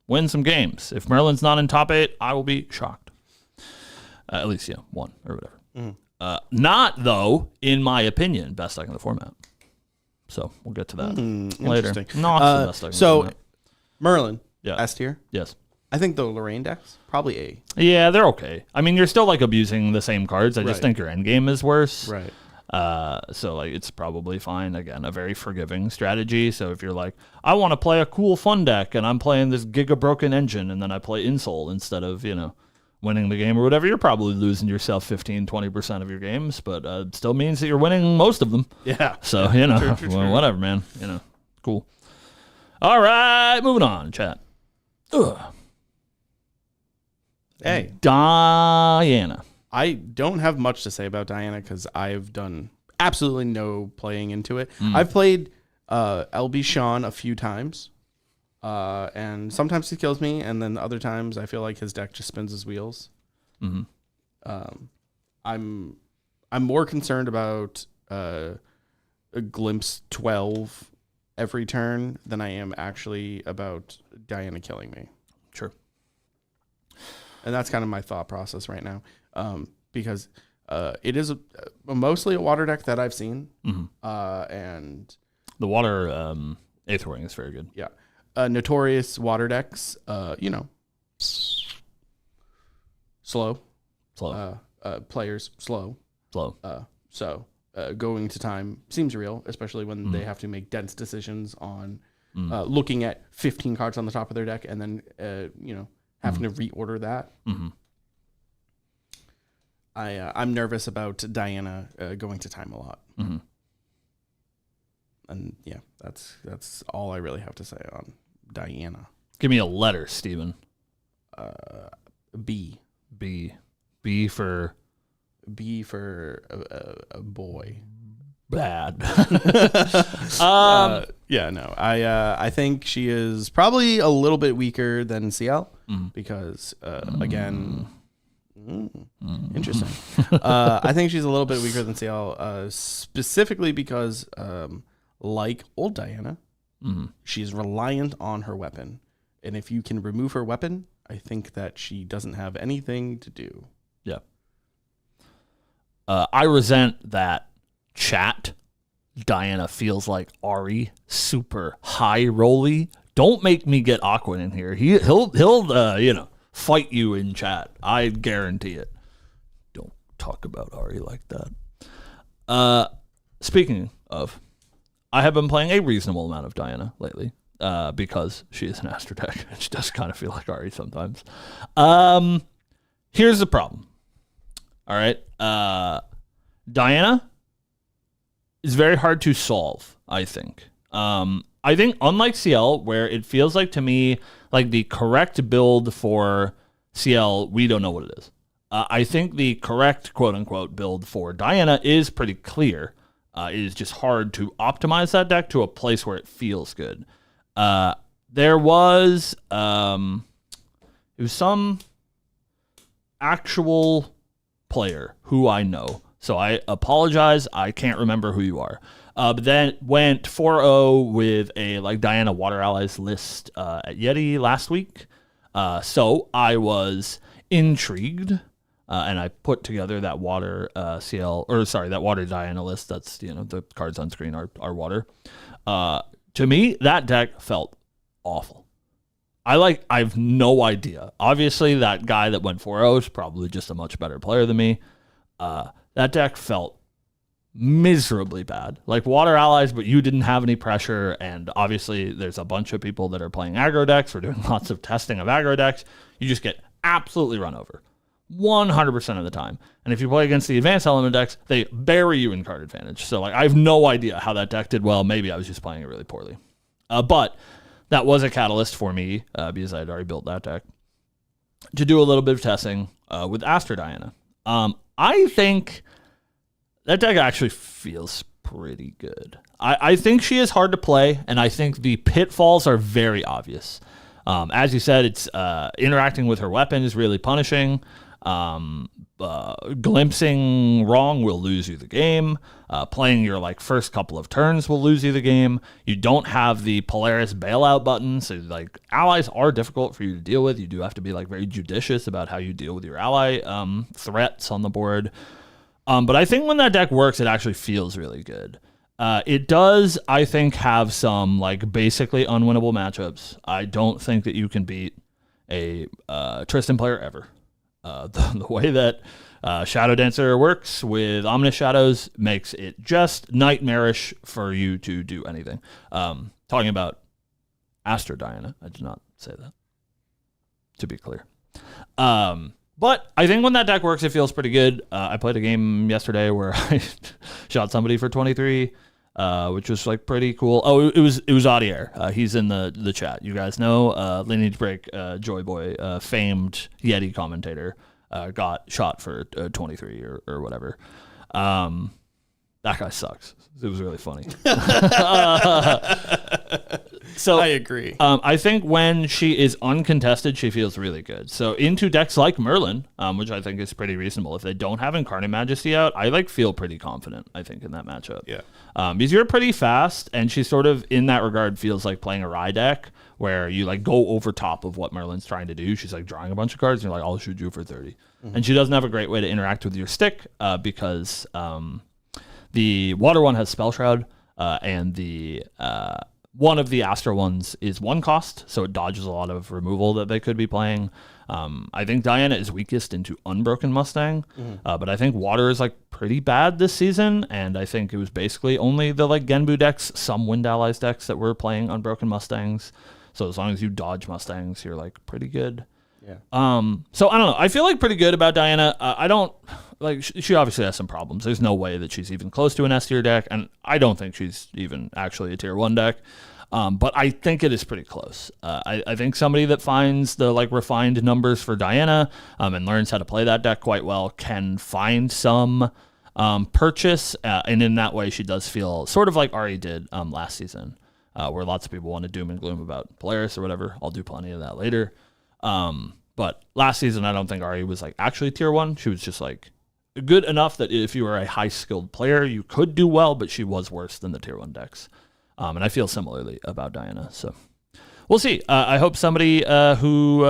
Speaker 1: win some games. If Merlin's not in top 8, I will be shocked. At least, 1 or whatever. Not, though, in my opinion, best deck in the format. So, we'll get to that later. Not the best deck in the format.
Speaker 2: Merlin,
Speaker 1: Yeah.
Speaker 2: S tier.
Speaker 1: Yes.
Speaker 2: I think the Lorraine decks, probably A.
Speaker 1: Yeah, they're okay. I mean, you're still, like, abusing the same cards. I just
Speaker 2: Right.
Speaker 1: think your endgame is worse.
Speaker 2: Right.
Speaker 1: So like it's probably fine. Again, a very forgiving strategy. So if you're like, I want to play a cool fun deck and I'm playing this Giga Broken Engine and then I play Insol instead of, winning the game or whatever, you're probably losing yourself 15-20% of your games, but it still means that you're winning most of them.
Speaker 2: Yeah.
Speaker 1: So,
Speaker 2: True.
Speaker 1: whatever, man. Cool. All right, moving on, chat. Ugh.
Speaker 2: Hey.
Speaker 1: Diana.
Speaker 2: I don't have much to say about Diana because I've done absolutely no playing into it. I've played LB Sean a few times, and sometimes he kills me, and then other times I feel like his deck just spins his wheels. I'm more concerned about a Glimpse 12 every turn than I am actually about Diana killing me.
Speaker 1: Sure.
Speaker 2: And that's kind of my thought process right now. Because it is mostly a water deck that I've seen. And
Speaker 1: the water Aether Wing is very good.
Speaker 2: Yeah. Notorious water decks, slow. Players, slow. So going to time seems real, especially when they have to make dense decisions on looking at 15 cards on the top of their deck and then, having to reorder that. I'm nervous about Diana going to time a lot. And yeah, that's all I really have to say on Diana.
Speaker 1: Give me a letter, Steven.
Speaker 2: B.
Speaker 1: B for
Speaker 2: a boy.
Speaker 1: Bad.
Speaker 2: Yeah, no. I think she is probably a little bit weaker than CL because again. Interesting. I think she's a little bit weaker than CL, specifically because, like old Diana, she's reliant on her weapon. And if you can remove her weapon, I think that she doesn't have anything to do.
Speaker 1: Yeah. I resent that chat. Diana feels like Ari, super high rolly. Don't make me get awkward in here. He'll fight you in chat. I guarantee it. Don't talk about Ari like that. Speaking of, I have been playing a reasonable amount of Diana lately because she is an Astro deck. She does kind of feel like Ari sometimes. Here's the problem. All right. Diana is very hard to solve, I think. I think unlike CL, where it feels like to me like the correct build for CL, we don't know what it is. I think the correct quote-unquote build for Diana is pretty clear. It is just hard to optimize that deck to a place where it feels good. There was some actual player who I know. So I apologize. I can't remember who you are. But then went 4-0 with a Diana Water Allies list at Yeti last week. So I was intrigued, and I put together that water that water Diana list. That's the cards on screen are water. To me, that deck felt awful. I have no idea. Obviously, that guy that went 4-0 is probably just a much better player than me. That deck felt miserably bad. Like Water Allies, but you didn't have any pressure, and obviously there's a bunch of people that are playing aggro decks. We're doing lots of testing of aggro decks. You just get absolutely run over 100% of the time. And if you play against the advanced element decks, they bury you in card advantage. So I have no idea how that deck did well. Maybe I was just playing it really poorly. But that was a catalyst for me because I had already built that deck to do a little bit of testing with Astro Diana. I think that deck actually feels pretty good. I think she is hard to play, and I think the pitfalls are very obvious. As you said, it's interacting with her weapon is really punishing. Glimpsing wrong will lose you the game. Playing your like first couple of turns will lose you the game. You don't have the Polaris bailout button, so like allies are difficult for you to deal with. You do have to be like very judicious about how you deal with your ally threats on the board. But I think when that deck works, it actually feels really good. It does, I think, have some like basically unwinnable matchups. I don't think that you can beat a Tristan player ever. The way that Shadow Dancer works with Ominous Shadows makes it just nightmarish for you to do anything. Talking about Astro Diana, I did not say that, to be clear. But I think when that deck works, it feels pretty good. I played a game yesterday where I shot somebody for 23, which was like pretty cool. Oh, it was Audier. He's in the chat. You guys know Lineage Break, Joy Boy, famed Yeti commentator, got shot for 23 or whatever. That guy sucks. It was really funny. So
Speaker 2: I agree.
Speaker 1: I think when she is uncontested, she feels really good. So into decks like Merlin, which I think is pretty reasonable. If they don't have Incarnate Majesty out, I like feel pretty confident, I think, in that matchup.
Speaker 2: Yeah.
Speaker 1: Because you're pretty fast, and she sort of, in that regard, feels like playing a Rye deck, where you like go over top of what Merlin's trying to do. She's like drawing a bunch of cards, and you're like, I'll shoot you for 30. Mm-hmm. And she doesn't have a great way to interact with your stick because the Water one has Spell Shroud, and the one of the Astro ones is 1 cost, so it dodges a lot of removal that they could be playing. I think Diana is weakest into Unbroken Mustang, but I think Water is like pretty bad this season, and I think it was basically only the like Genbu decks, some Wind Allies decks that were playing Unbroken Mustangs. So as long as you dodge Mustangs, you're like pretty good.
Speaker 2: Yeah.
Speaker 1: So I don't know. I feel like pretty good about Diana. I don't like. She obviously has some problems. There's no way that she's even close to an S tier deck, and I don't think she's even actually a tier 1 deck. But I think it is pretty close. I think somebody that finds the like refined numbers for Diana and learns how to play that deck quite well can find some purchase, and in that way, she does feel sort of like Ari did last season, where lots of people want to doom and gloom about Polaris or whatever. I'll do plenty of that later. But last season, I don't think Ari was like actually tier 1. She was just like good enough that if you were a high skilled player, you could do well, but she was worse than the tier 1 decks. And I feel similarly about Diana. So we'll see. I hope somebody who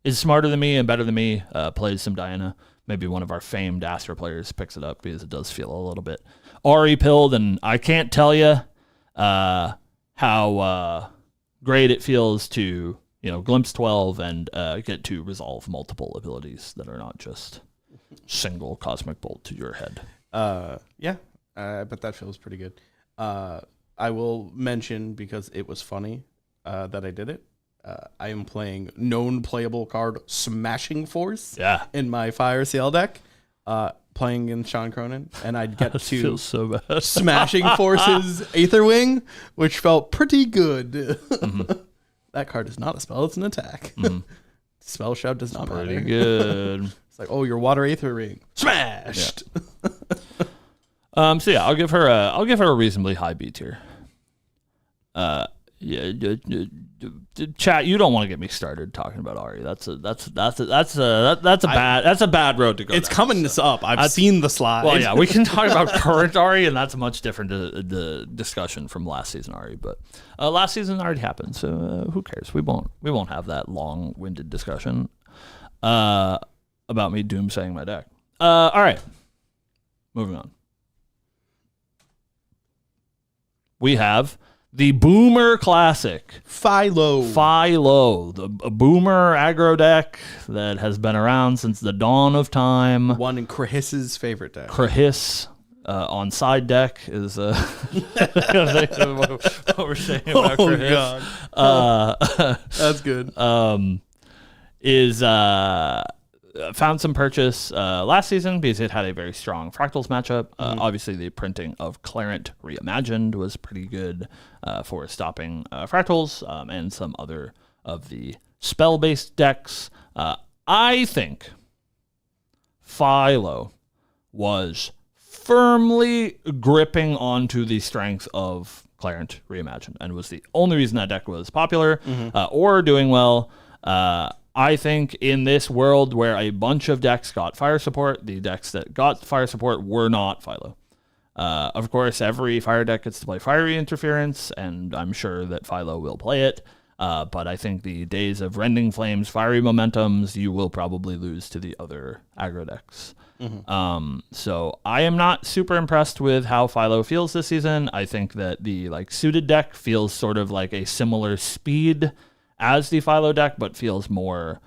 Speaker 1: is smarter than me and better than me plays some Diana. Maybe one of our famed Astro players picks it up because it does feel a little bit Ari pilled. And I can't tell you how great it feels to, glimpse 12 and get to resolve multiple abilities that are not just single Cosmic Bolt to your head.
Speaker 2: Yeah, but that feels pretty good. I will mention, because it was funny that I did it, I am playing known playable card Smashing Force in my Fire CL deck, playing in Sean Cronin, and I'd get to
Speaker 1: feels so bad.
Speaker 2: Smashing Force's Aetherwing, which felt pretty good. Mm-hmm. That card is not a spell, it's an attack. Mm-hmm. Spell Shroud does not matter.
Speaker 1: Pretty good.
Speaker 2: It's like, oh, your Water Aether Ring. Smashed!
Speaker 1: Yeah. So yeah, I'll give her a reasonably high B tier. Chat, you don't want to get me started talking about Ari. That's a bad road to go.
Speaker 2: It's coming this up. I've seen the slide.
Speaker 1: Well, yeah, we can talk about current Ari, and that's a much different discussion from last season Ari. But last season already happened, so who cares? We won't have that long-winded discussion about me doomsaying my deck. All right, moving on. We have the Boomer Classic.
Speaker 2: Philo,
Speaker 1: a Boomer aggro deck that has been around since the dawn of time.
Speaker 2: One in Krahis's favorite deck.
Speaker 1: Krahis on side deck is what we're saying about Krahis.
Speaker 2: God. That's good.
Speaker 1: Found some purchase last season because it had a very strong Fractals matchup. Obviously, the printing of Clarent Reimagined was pretty good for stopping Fractals and some other of the spell-based decks. I think Philo was firmly gripping onto the strength of Clarent Reimagined, and was the only reason that deck was popular or doing well. I think in this world where a bunch of decks got fire support, the decks that got fire support were not Philo. Of course, every fire deck gets to play Fiery Interference, and I'm sure that Philo will play it. But I think the days of Rending Flames, Fiery Momentums, you will probably lose to the other aggro decks. So I am not super impressed with how Philo feels this season. I think that the suited deck feels sort of like a similar speed as the Philo deck, but feels more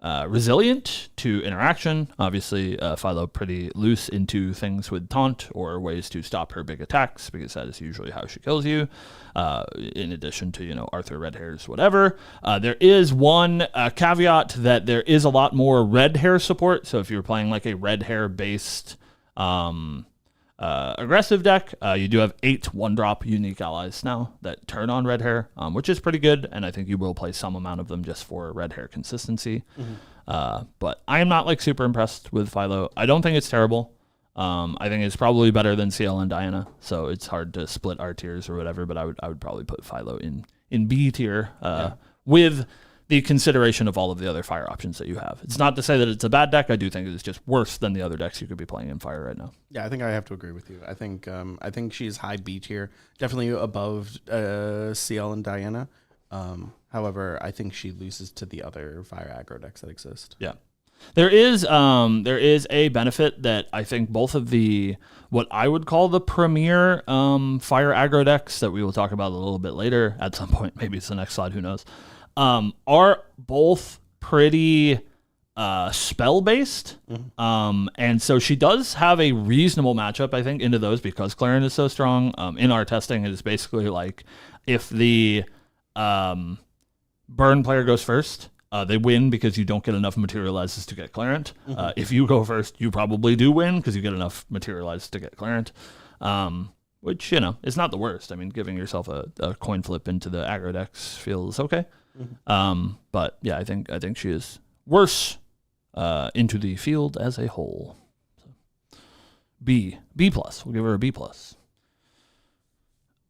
Speaker 1: resilient to interaction. Obviously, Philo pretty loose into things with taunt or ways to stop her big attacks, because that is usually how she kills you. In addition to, Arthur Red Hairs, whatever. There is one caveat that there is a lot more red hair support. So if you're playing like a red hair based aggressive deck, you do have 8 1-drop unique allies now that turn on red hair, which is pretty good, and I think you will play some amount of them just for red hair consistency. But I am not super impressed with Philo. I don't think it's terrible. I think it's probably better than CL and Diana, so it's hard to split our tiers or whatever, but I would probably put Philo in B tier with the consideration of all of the other fire options that you have. It's not to say that it's a bad deck. I do think it is just worse than the other decks you could be playing in fire right now.
Speaker 2: Yeah, I think I have to agree with you. I think she's high B tier, definitely above CL and Diana. However, I think she loses to the other fire aggro decks that exist.
Speaker 1: Yeah. There is a benefit that I think both of the, what I would call the premier fire aggro decks that we will talk about a little bit later at some point, maybe it's the next slide, who knows, are both pretty spell-based. And so she does have a reasonable matchup, I think, into those because Clarent is so strong. In our testing, it is basically like if the burn player goes first, they win because you don't get enough materializes to get Clarent. If you go first, you probably do win because you get enough materialized to get Clarent, which, is not the worst. I mean, giving yourself a coin flip into the aggro decks feels okay. But yeah, I think she is worse into the field as a whole. So, B plus. We'll give her a B plus.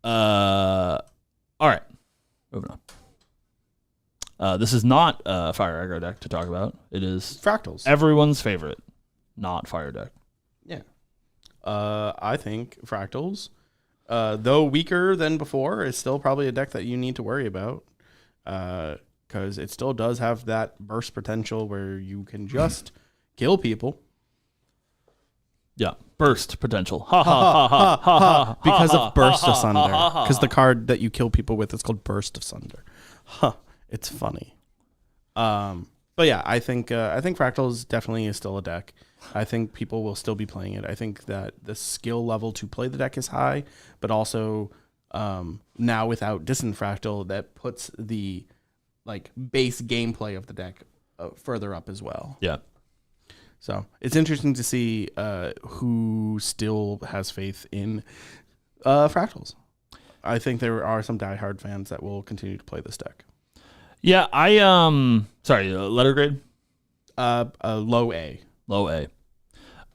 Speaker 1: All right, moving on. This is not a fire aggro deck to talk about. It is
Speaker 2: Fractals,
Speaker 1: everyone's favorite, not fire deck.
Speaker 2: Yeah. I think Fractals, though weaker than before, is still probably a deck that you need to worry about. Because it still does have that burst potential where you can just kill people.
Speaker 1: Yeah, burst potential. Ha ha ha ha ha ha.
Speaker 2: Because of Burst Asunder. Because the card that you kill people with is called Burst Asunder. Huh. It's funny. But yeah, I think Fractals definitely is still a deck. I think people will still be playing it. I think that the skill level to play the deck is high, but also now without Disenfractal, that puts the base gameplay of the deck further up as well.
Speaker 1: Yeah.
Speaker 2: So it's interesting to see who still has faith in Fractals. I think there are some diehard fans that will continue to play this deck.
Speaker 1: Yeah, sorry, letter grade?
Speaker 2: Low A.
Speaker 1: Low A.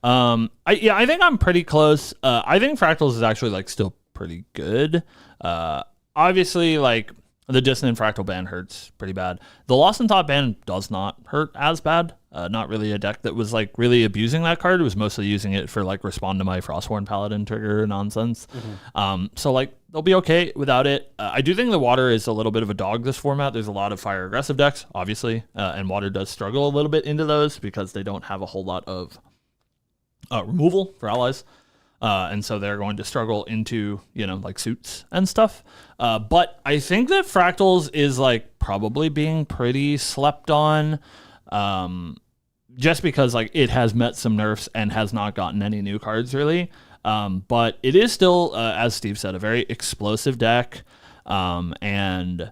Speaker 1: I think I'm pretty close. I think Fractals is actually still pretty good. Obviously, the Dissonant Fractal ban hurts pretty bad. The Lost in Thought ban does not hurt as bad. Not really a deck that was really abusing that card. It was mostly using it for respond to my Frostborn Paladin trigger nonsense. So they'll be okay without it. I do think the water is a little bit of a dog this format. There's a lot of fire aggressive decks, obviously, and water does struggle a little bit into those because they don't have a whole lot of removal for allies. And so they're going to struggle into, suits and stuff. But I think that Fractals is probably being pretty slept on. Just because it has met some nerfs and has not gotten any new cards really. But it is still, as Steve said, a very explosive deck. And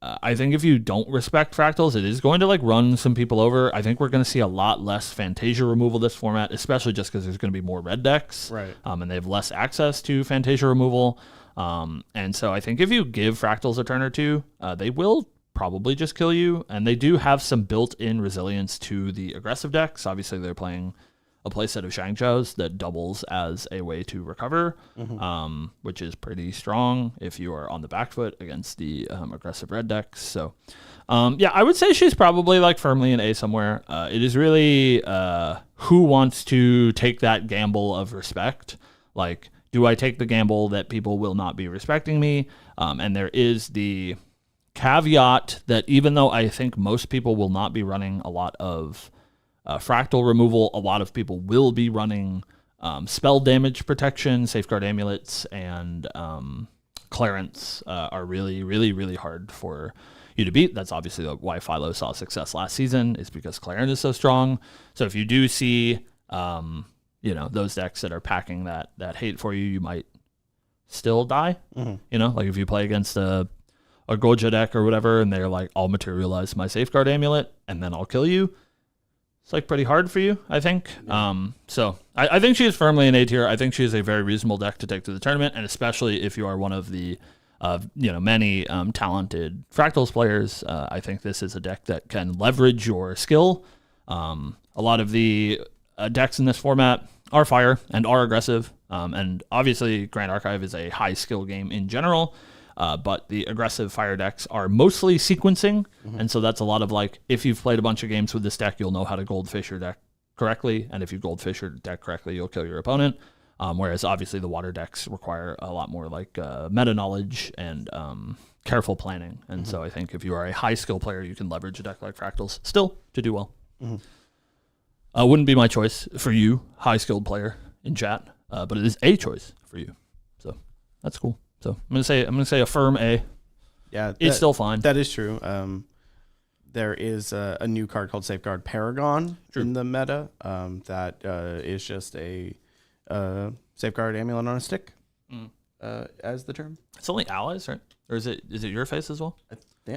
Speaker 1: I think if you don't respect Fractals, it is going to run some people over. I think we're going to see a lot less Fantasia removal this format, especially just because there's going to be more red decks.
Speaker 2: Right.
Speaker 1: And they have less access to Fantasia removal. And so I think if you give Fractals a turn or two, they will probably just kill you. And they do have some built-in resilience to the aggressive decks. Obviously, they're playing a playset of Shangqiaos that doubles as a way to recover, which is pretty strong if you are on the back foot against the aggressive red decks. So, yeah, I would say she's probably like firmly in A somewhere. It is really who wants to take that gamble of respect. Like, do I take the gamble that people will not be respecting me? And there is the caveat that even though I think most people will not be running a lot of fractal removal, a lot of people will be running spell damage protection, safeguard amulets, and Clarence are really, really, really hard for you to beat. That's obviously why Philo saw success last season, is because Clarence is so strong. So if you do see those decks that are packing that hate for you, you might still die. Like if you play against a Goja deck or whatever, and they're like, I'll materialize my safeguard amulet and then I'll kill you. It's like pretty hard for you, I think. Yeah. So I think she is firmly in A tier. I think she is a very reasonable deck to take to the tournament, and especially if you are one of the many talented Fractals players, I think this is a deck that can leverage your skill. A lot of the decks in this format are fire and are aggressive, and obviously Grand Archive is a high skill game in general. But the aggressive fire decks are mostly sequencing, and so that's a lot of like, if you've played a bunch of games with this deck, you'll know how to goldfish your deck correctly, and if you goldfish your deck correctly, you'll kill your opponent. Whereas obviously the water decks require a lot more like meta knowledge and careful planning, and so I think if you are a high skill player, you can leverage a deck like Fractals still to do well. Wouldn't be my choice for you, high skilled player in chat, but it is a choice for you, so that's cool. So I'm gonna say a firm A. Yeah, it's still fine.
Speaker 2: That is true. There is a new card called Safeguard Paragon in the meta. That is just a safeguard amulet on a stick, as the term.
Speaker 1: It's only allies, right? Or is it your face as well?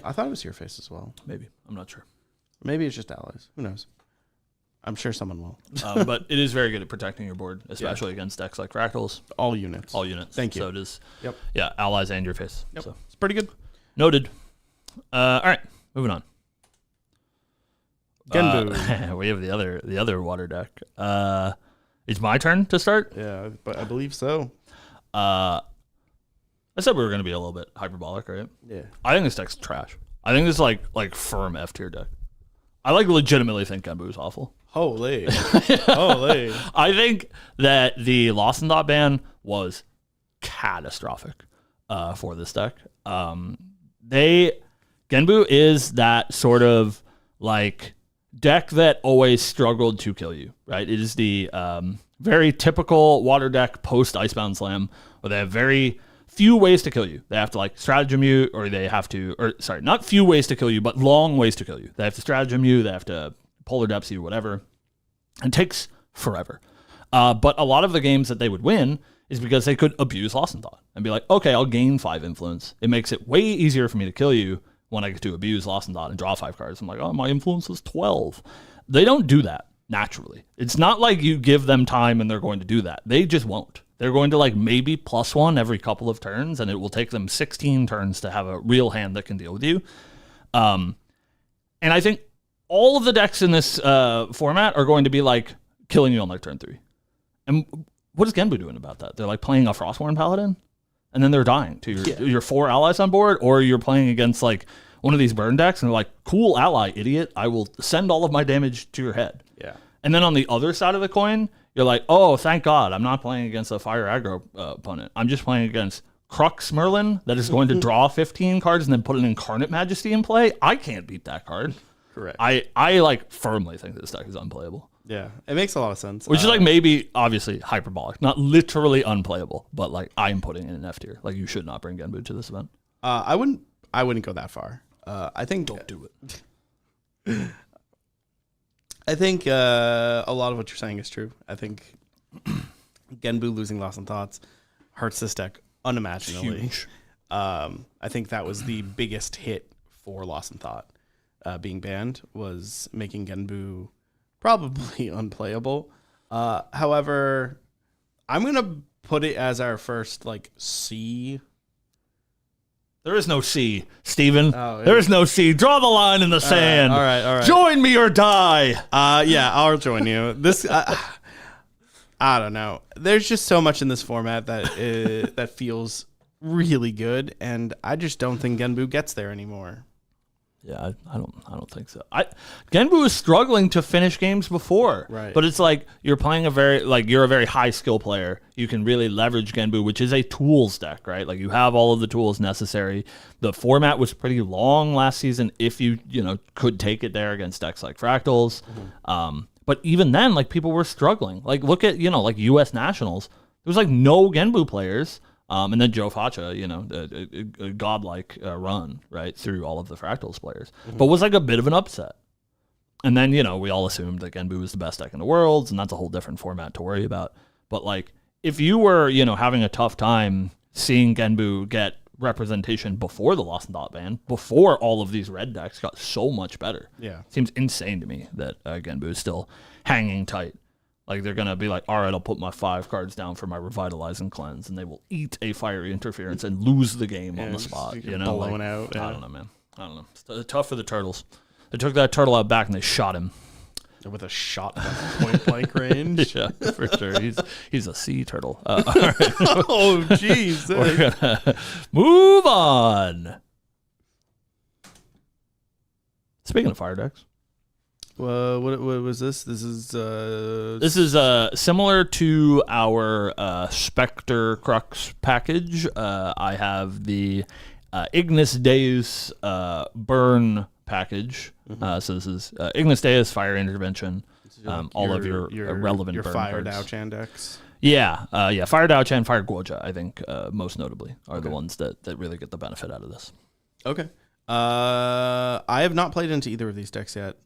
Speaker 2: I thought it was your face as well.
Speaker 1: Maybe, I'm not sure.
Speaker 2: Maybe it's just allies. Who knows? I'm sure someone will.
Speaker 1: But it is very good at protecting your board, especially against decks like Fractals.
Speaker 2: All units.
Speaker 1: Thank you. So it is, yeah, allies and your face.
Speaker 2: Yep.
Speaker 1: So
Speaker 2: it's pretty good.
Speaker 1: Noted. All right, moving on.
Speaker 2: Genbu.
Speaker 1: We have the other water deck. It's my turn to start?
Speaker 2: Yeah, but I believe so.
Speaker 1: I said we were going to be a little bit hyperbolic, right?
Speaker 2: Yeah.
Speaker 1: I think this deck's trash. I think this is like firm F tier deck. I legitimately think Genbu is awful.
Speaker 2: Holy. Holy.
Speaker 1: I think that the Lost in Thought ban was catastrophic for this deck. Genbu is that sort of like deck that always struggled to kill you, right? It is the very typical water deck post Icebound Slam, where they have very few ways to kill you. They have to like stratagem you, or they have to, not few ways to kill you, but long ways to kill you. They have to stratagem you, they have to polar depths you, whatever. It takes forever. But a lot of the games that they would win is because they could abuse Lost in Thought and be like, okay, I'll gain 5 influence. It makes it way easier for me to kill you when I get to abuse Lost in Thought and draw 5 cards. I'm like, oh, my influence is 12. They don't do that naturally. It's not like you give them time and they're going to do that. They just won't. They're going to like maybe +1 every couple of turns, and it will take them 16 turns to have a real hand that can deal with you. And I think all of the decks in this format are going to be like killing you on like turn 3. And what is Genbu doing about that? They're like playing a Frostborn Paladin, and then they're dying to your 4 allies on board, or you're playing against like one of these burn decks, and they're like, cool ally, idiot. I will send all of my damage to your head.
Speaker 2: Yeah.
Speaker 1: And then on the other side of the coin, you're like, oh, thank God, I'm not playing against a fire aggro opponent. I'm just playing against Crux Merlin that is going to draw 15 cards and then put an Incarnate Majesty in play. I can't beat that card.
Speaker 2: Correct.
Speaker 1: I like firmly think this deck is unplayable.
Speaker 2: Yeah, it makes a lot of sense.
Speaker 1: Which is like maybe obviously hyperbolic, not literally unplayable, but like I'm putting in an F tier. Like you should not bring Genbu to this event.
Speaker 2: I wouldn't go that far. I think
Speaker 1: don't do it.
Speaker 2: I think a lot of what you're saying is true. I think Genbu losing Lost in Thoughts hurts this deck unimaginably.
Speaker 1: Huge.
Speaker 2: I think that was the biggest hit for Lost in Thought being banned, was making Genbu probably unplayable. However, I'm gonna put it as our first like C.
Speaker 1: There is no C, Steven. There is no C. Draw the line in the sand.
Speaker 2: All right.
Speaker 1: Join me or die.
Speaker 2: Yeah, I'll join you. This I don't know. There's just so much in this format that that feels really good, and I just don't think Genbu gets there anymore.
Speaker 1: Yeah, I don't think so. Genbu is struggling to finish games before,
Speaker 2: right?
Speaker 1: But it's like you're playing you're a very high skill player. You can really leverage Genbu, which is a tools deck, right? Like you have all of the tools necessary. The format was pretty long last season if you could take it there against decks like Fractals. But even then, like people were struggling. Like look at like U.S. Nationals. There was like no Genbu players. And then Joe Facha, a godlike run, right, through all of the Fractals players. But was like a bit of an upset. And then, we all assumed that Genbu was the best deck in the world, and that's a whole different format to worry about. But, like, if you were, having a tough time seeing Genbu get representation before the Lost and Dot ban, before all of these red decks got so much better.
Speaker 2: Yeah.
Speaker 1: Seems insane to me that Genbu is still hanging tight. Like, they're going to be like, all right, I'll put my 5 cards down for my Revitalizing Cleanse, and they will eat a Fiery Interference and lose the game on the spot.
Speaker 2: Blowing out. Yeah.
Speaker 1: I don't know, man. I don't know. It's tough for the Turtles. They took that turtle out back, and they shot him.
Speaker 2: With a shot point-blank range?
Speaker 1: Yeah, for sure. He's a sea turtle. All right.
Speaker 2: Oh, jeez.
Speaker 1: We're going to move on. Speaking of fire decks.
Speaker 2: What was this? This is
Speaker 1: similar to our Spectre Crux package. I have the Ignis Deus burn package. So this is Ignis Deus Fire Intervention. All of your relevant
Speaker 2: your
Speaker 1: burn
Speaker 2: Fire
Speaker 1: cards.
Speaker 2: Dao-Chan decks.
Speaker 1: Yeah, Fire Dao-Chan, Fire Guoja, I think most notably are the ones that really get the benefit out of this.
Speaker 2: Okay. I have not played into either of these decks yet.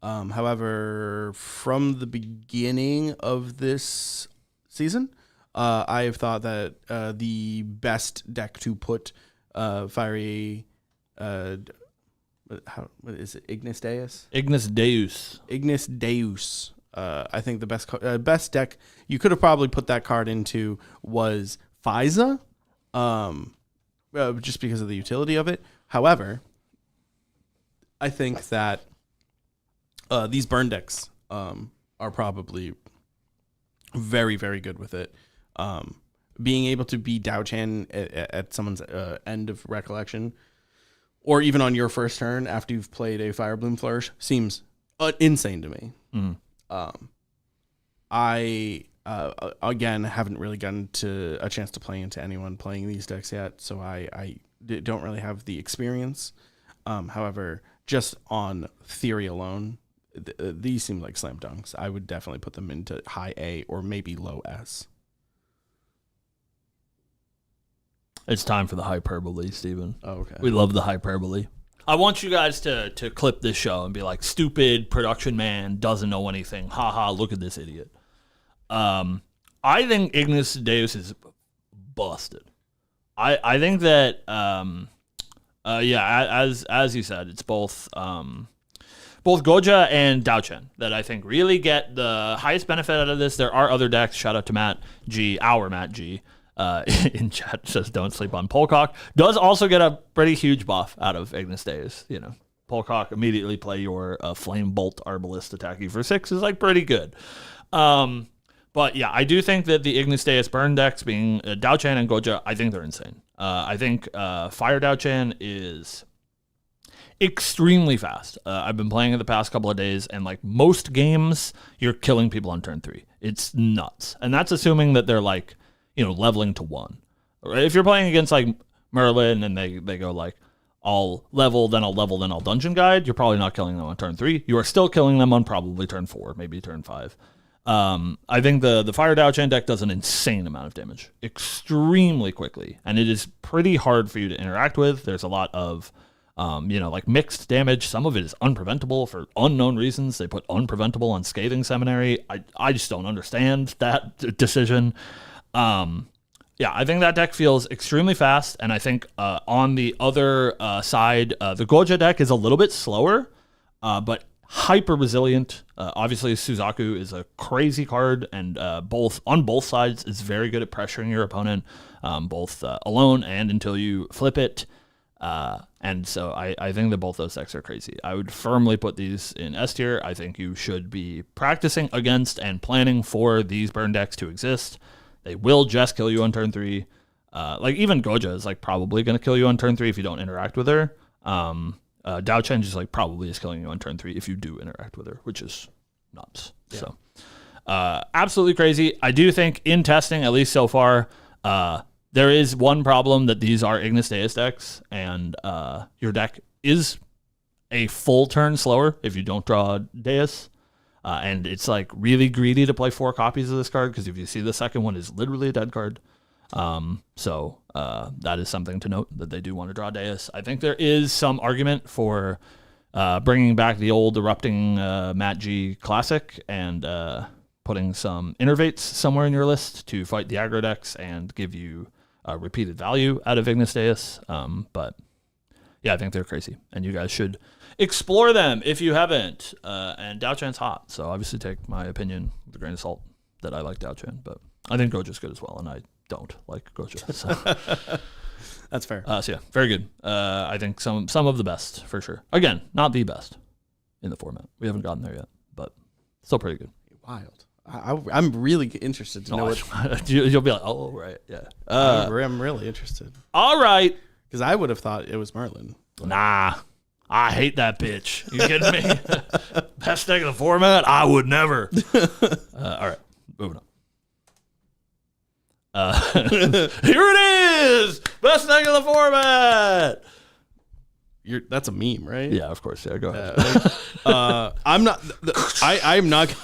Speaker 2: However, from the beginning of this season, I have thought that the best deck to put Fiery... what is it? Ignis Deus?
Speaker 1: Ignis Deus.
Speaker 2: Ignis Deus. I think the best deck you could have probably put that card into was Fiza, just because of the utility of it. However, I think that these burn decks are probably very, very good with it. Being able to be Dao-Chan at someone's end of recollection, or even on your first turn after you've played a Fire Bloom Flourish, seems insane to me.
Speaker 1: Mm-hmm.
Speaker 2: I again haven't really gotten to a chance to play into anyone playing these decks yet, so I don't really have the experience. However, just on theory alone, these seem like slam dunks. I would definitely put them into high A or maybe low S.
Speaker 1: It's time for the hyperbole, Steven.
Speaker 2: Oh, okay.
Speaker 1: We love the hyperbole. I want you guys to clip this show and be like, stupid production man doesn't know anything. Ha ha, look at this idiot. I think Ignis Deus is busted. I think that, as you said, it's both Goja and Dao-Chan that I think really get the highest benefit out of this. There are other decks. Shout out to Matt G, our Matt G. In chat says don't sleep on Polcock. Does also get a pretty huge buff out of Ignis Deus. Polcock immediately play your Flame Bolt Arbalist attack you for 6 is like pretty good. But yeah, I do think that the Ignis Deus burn decks being Dao-Chan and Goja, I think they're insane. I think Fire Dao-Chan is extremely fast. I've been playing it the past couple of days, and like most games, you're killing people on turn 3. It's nuts. And that's assuming that they're like, leveling to 1. If you're playing against like Merlin and they go like, I'll level, then I'll dungeon guide, you're probably not killing them on turn 3. You are still killing them on probably turn 4, maybe turn 5. I think the Fire Dao-Chan deck does an insane amount of damage extremely quickly, and it is pretty hard for you to interact with. There's a lot of like mixed damage. Some of it is unpreventable for unknown reasons. They put unpreventable on Scathing Seminary. I just don't understand that decision. I think that deck feels extremely fast, and I think on the other side, the Goja deck is a little bit slower, but hyper resilient. Obviously, Suzaku is a crazy card, and on both sides is very good at pressuring your opponent, both alone and until you flip it. And so I think that both those decks are crazy. I would firmly put these in S tier. I think you should be practicing against and planning for these burn decks to exist. They will just kill you on turn 3. Like even Goja is like probably going to kill you on turn 3 if you don't interact with her. Dao Chen is like probably is killing you on turn 3 if you do interact with her, which is nuts. Yeah. So absolutely crazy. I do think in testing, at least so far, there is one problem that these are Ignis Deus decks, and your deck is a full turn slower if you don't draw Deus. And it's like really greedy to play 4 copies of this card because if you see the second one is literally a dead card. So that is something to note that they do want to draw Deus. I think there is some argument for bringing back the old Erupting Matt G Classic and putting some Innervates somewhere in your list to fight the aggro decks and give you repeated value out of Ignis Deus. But yeah, I think they're crazy, and you guys should explore them if you haven't. And Dao Chan's hot, so obviously take my opinion with a grain of salt that I like Dao Chan, but I think Goja's good as well, and I don't like Goja. So.
Speaker 2: That's fair.
Speaker 1: So yeah, very good. I think some of the best for sure. Again, not the best in the format. We haven't gotten there yet, but still pretty good.
Speaker 2: Wild. I'm really interested to know what
Speaker 1: you'll be like. Oh right, yeah.
Speaker 2: I'm really interested.
Speaker 1: All right,
Speaker 2: because I would have thought it was Merlin.
Speaker 1: Nah, I hate that bitch. You kidding me? Best deck of the format? I would never. All right, moving on. Here it is, best deck of the format.
Speaker 2: That's a meme, right?
Speaker 1: Yeah, of course. Yeah, go ahead.
Speaker 2: I'm not. I'm not.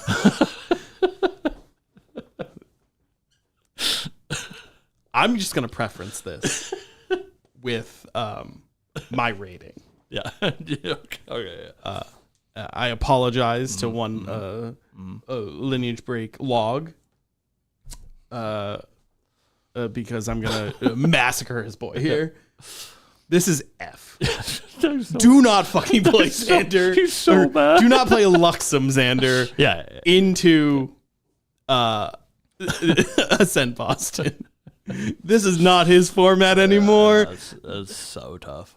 Speaker 2: I'm just gonna preference this with my rating.
Speaker 1: Yeah. Okay. Yeah.
Speaker 2: I apologize to one Lineage Break log because I'm gonna massacre his boy here. This is F. Do not fucking play Xander.
Speaker 1: He's so bad.
Speaker 2: Do not play Luxem Xander.
Speaker 1: Yeah.
Speaker 2: Into Ascent Boston. This is not his format anymore.
Speaker 1: That's so tough.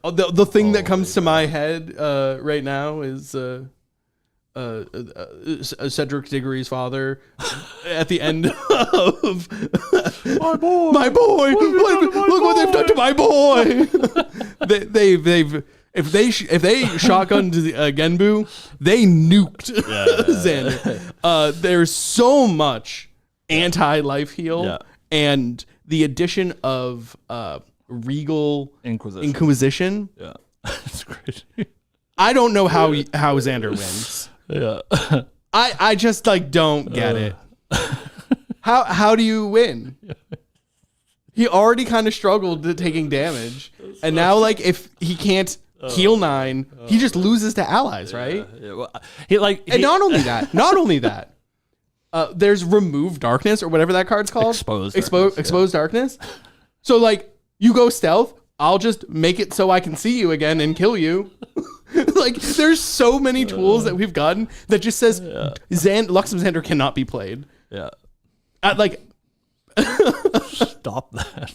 Speaker 2: The thing that comes to my head right now is Cedric Diggory's father at the end of my boy. Look what they've done to my boy. they've if they shotgunned Genbu, they nuked Xander. There's so much anti-life heal, and the addition of Regal Inquisition.
Speaker 1: Yeah, that's crazy.
Speaker 2: I don't know how Xander wins.
Speaker 1: Yeah,
Speaker 2: I just like don't get it. How do you win? He already kind of struggled to taking damage, and now like if he can't heal 9, he just loses to allies, right?
Speaker 1: Yeah. Well, and
Speaker 2: not only that, there's Remove Darkness or whatever that card's called. Exposed Darkness. So like you go stealth, I'll just make it so I can see you again and kill you. Like there's so many tools that we've gotten that just says Luxem Xander cannot be played.
Speaker 1: Yeah.
Speaker 2: Stop that.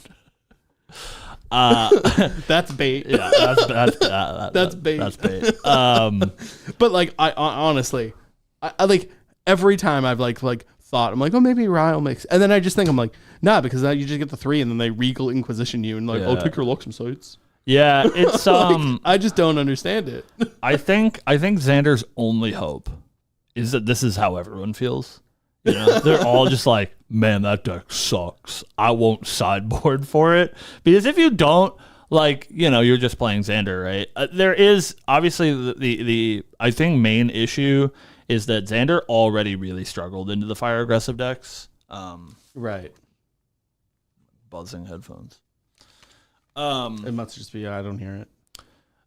Speaker 2: That's bait.
Speaker 1: Yeah, that's bait. That's bait.
Speaker 2: But like I honestly, I like every time I've like thought I'm like, oh maybe Ryle makes, and then I just think I'm like, nah, because now you just get the 3 and then they Regal Inquisition you and like, oh take your Luxem sites.
Speaker 1: Yeah, it's
Speaker 2: like, I just don't understand it.
Speaker 1: I think Xander's only hope is that this is how everyone feels. You know, they're all just like, man, that deck sucks. I won't sideboard for it. Because if you don't, like, you know, you're just playing Xander, right? There is obviously the I think main issue is that Xander already really struggled into the fire aggressive decks.
Speaker 2: Right.
Speaker 1: Buzzing headphones.
Speaker 2: It must just be I don't hear it.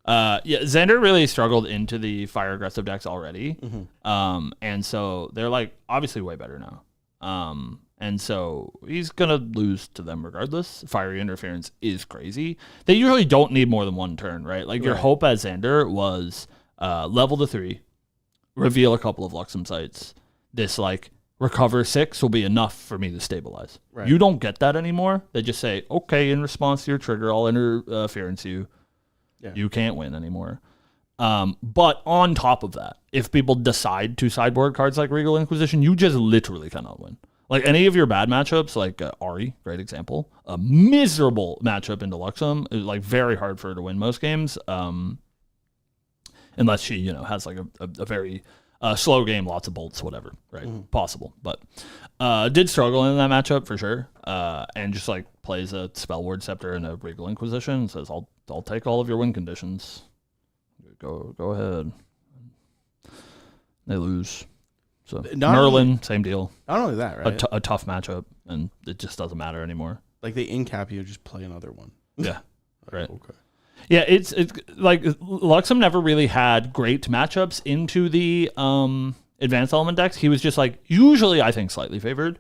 Speaker 1: Yeah, Xander really struggled into the fire aggressive decks already. And so they're like obviously way better now. And so he's gonna lose to them regardless. Fiery interference is crazy. They usually don't need more than one turn, right? Like your hope as Xander was level to 3, reveal a couple of Luxem sites. This like recover 6 will be enough for me to stabilize.
Speaker 2: Right.
Speaker 1: You don't get that anymore. They just say, okay, in response to your trigger, I'll interference you.
Speaker 2: Yeah.
Speaker 1: You can't win anymore. But on top of that, if people decide to sideboard cards like Regal Inquisition, you just literally cannot win. Like any of your bad matchups, like Ari, great example, a miserable matchup into Luxem, like very hard for her to win most games, unless she, has like a very slow game, lots of bolts, whatever, right? Possible, but did struggle in that matchup for sure, and just like plays a Spellward Scepter and a Regal Inquisition and says, I'll take all of your win conditions. Go ahead. They lose. So Merlin, same deal.
Speaker 2: Not only that, right?
Speaker 1: A tough matchup, and it just doesn't matter anymore.
Speaker 2: Like they incap you, just play another one.
Speaker 1: Yeah, right.
Speaker 2: Okay.
Speaker 1: Yeah, it's like Luxem never really had great matchups into the advanced element decks. He was just like usually I think slightly favored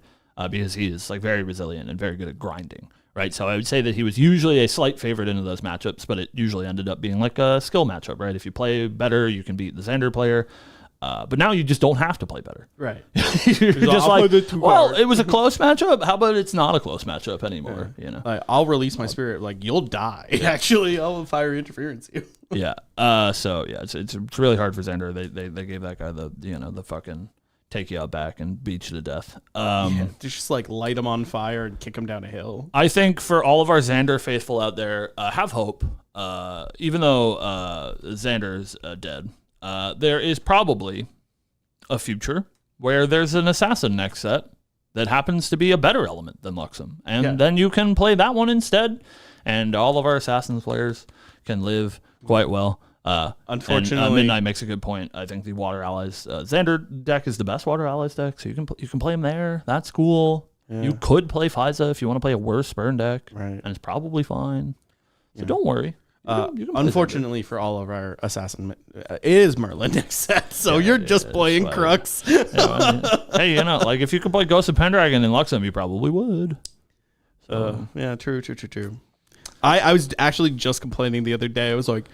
Speaker 1: because he is like very resilient and very good at grinding. Right, so I would say that he was usually a slight favorite into those matchups, but it usually ended up being like a skill matchup, right? If you play better, you can beat the Xander player. But now you just don't have to play better.
Speaker 2: Right.
Speaker 1: You're just like, well, it was a close matchup. How about it's not a close matchup anymore?
Speaker 2: Yeah. Like, I'll release my spirit. Like, you'll die. Actually, I'll fire interference you.
Speaker 1: Yeah. So, yeah, it's really hard for Xander. They gave that guy the fucking take you out back and beat you to death.
Speaker 2: Just like light him on fire and kick him down a hill.
Speaker 1: I think for all of our Xander faithful out there, have hope. Even though Xander's dead, there is probably a future where there's an assassin next set that happens to be a better element than Luxem. And then you can play that one instead, and all of our assassins players can live quite well. Unfortunately, and, Midnight makes a good point. I think the Water Allies Xander deck is the best Water Allies deck, so you can play him there. That's cool. Yeah. You could play Fiza if you want to play a worse burn deck, right? And it's probably fine. So don't worry. You can
Speaker 2: unfortunately for all of our assassin, it is Merlin next set, so you're just playing Crux.
Speaker 1: Hey, like if you could play Ghost of Pendragon in Luxem, you probably would. So
Speaker 2: True. I was actually just complaining the other day. I was like,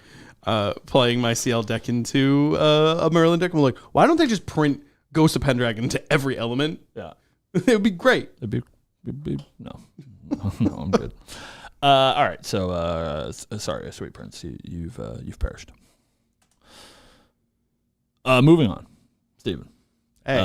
Speaker 2: playing my CL deck into a Merlin deck. I'm like, why don't they just print Ghost of Pendragon into every element?
Speaker 1: Yeah,
Speaker 2: it would be great.
Speaker 1: It'd be no, I'm good. All right, so sorry, Sweet Prince, you've perished. Moving on, Steven.
Speaker 2: Hey.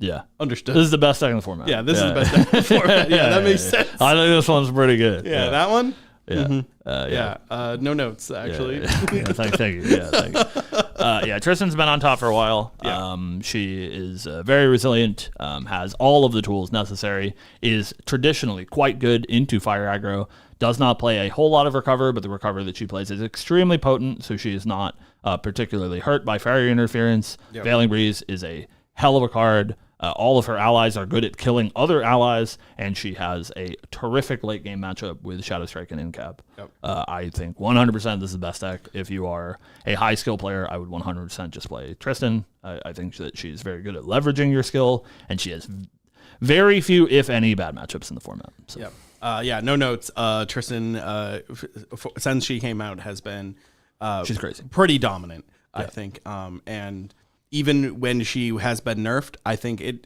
Speaker 1: Yeah.
Speaker 2: Understood.
Speaker 1: This is the best deck in the format.
Speaker 2: Yeah, this is the best deck in the format. Yeah, that makes sense.
Speaker 1: I think this one's pretty good.
Speaker 2: Yeah, that one.
Speaker 1: Yeah.
Speaker 2: Mm-hmm. No notes actually.
Speaker 1: Thank you. Yeah, thank you. Tristan's been on top for a while. Yeah. She is very resilient. Has all of the tools necessary. Is traditionally quite good into fire aggro. Does not play a whole lot of recover, but the recover that she plays is extremely potent, so she is not particularly hurt by fire interference. Yep. Veiling Breeze is a hell of a card. All of her allies are good at killing other allies, and she has a terrific late game matchup with Shadow Strike and Incap. Yep. I think 100% this is the best deck. If you are a high skill player, I would 100% just play Tristan. I think that she's very good at leveraging your skill, and she has very few, if any, bad matchups in the format. So.
Speaker 2: Yep. No notes. Tristan, since she came out, has been
Speaker 1: she's crazy,
Speaker 2: pretty dominant, I think, and even when she has been nerfed, I think it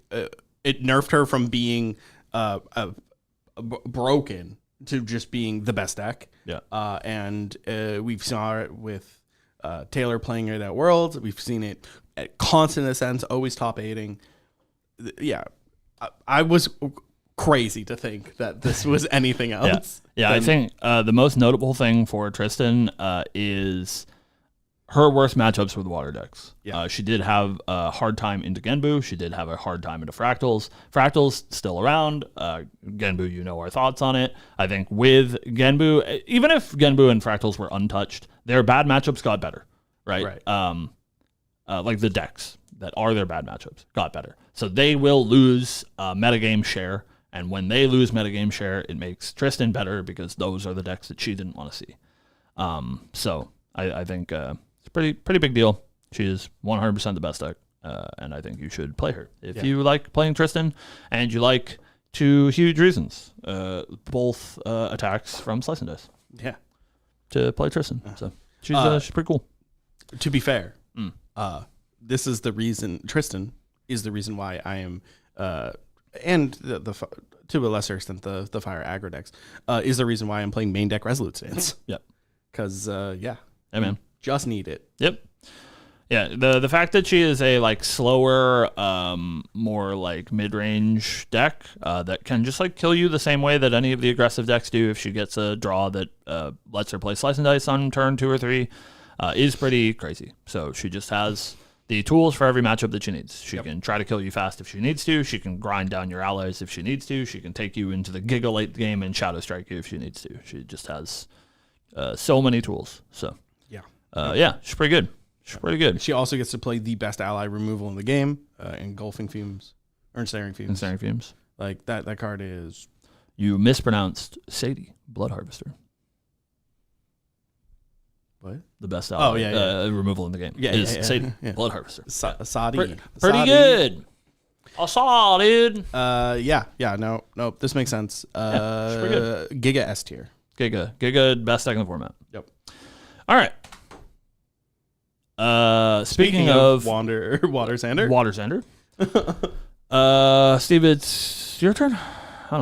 Speaker 2: nerfed her from being broken to just being the best deck.
Speaker 1: Yeah.
Speaker 2: And we've saw it with Taylor playing it at Worlds. We've seen it at constant Ascent, always top 8ing. Yeah. I was crazy to think that this was anything else.
Speaker 1: Yeah, I think the most notable thing for Tristan is her worst matchups with water decks. Yeah. She did have a hard time into Genbu. She did have a hard time into Fractals. Fractals still around. Genbu, our thoughts on it. I think with Genbu, even if Genbu and Fractals were untouched, their bad matchups got better, right? Like the decks that are their bad matchups got better. So they will lose metagame share, and when they lose metagame share, it makes Tristan better because those are the decks that she didn't want to see. So I think it's a pretty big deal. She is 100% the best deck, and I think you should play her. If you like playing Tristan, and you like 2 huge reasons, both attacks from Slice and Dice.
Speaker 2: Yeah.
Speaker 1: To play Tristan. So she's pretty cool.
Speaker 2: To be fair, this is the reason Tristan is the reason why I am, and to a lesser extent the fire aggro decks, is the reason why I'm playing main deck Resolute Stance.
Speaker 1: Yep.
Speaker 2: Because yeah,
Speaker 1: man,
Speaker 2: just need it.
Speaker 1: Yep. Yeah, the fact that she is a like slower, more like mid-range deck that can just like kill you the same way that any of the aggressive decks do if she gets a draw that lets her play Slice and Dice on turn 2 or 3 is pretty crazy. So she just has the tools for every matchup that she needs. She can try to kill you fast if she needs to. She can grind down your allies if she needs to. She can take you into the Giga late game and Shadow Strike you if she needs to. She just has so many tools. So yeah, she's pretty good. She's pretty good.
Speaker 2: She also gets to play the best ally removal in the game, Engulfing Fumes, or Ensnaring Fumes.
Speaker 1: Ensnaring Fumes.
Speaker 2: Like, that card is...
Speaker 1: You mispronounced Sadie, Blood Harvester.
Speaker 2: What?
Speaker 1: The best ally removal in the game is Sadie, Blood Harvester.
Speaker 2: Sadi.
Speaker 1: Pretty good. I saw, dude.
Speaker 2: No, this makes sense. She's pretty good. Giga S tier.
Speaker 1: Giga, best deck in the format.
Speaker 2: Yep.
Speaker 1: All right. Speaking of
Speaker 2: Water Sander.
Speaker 1: Steve, it's your turn. I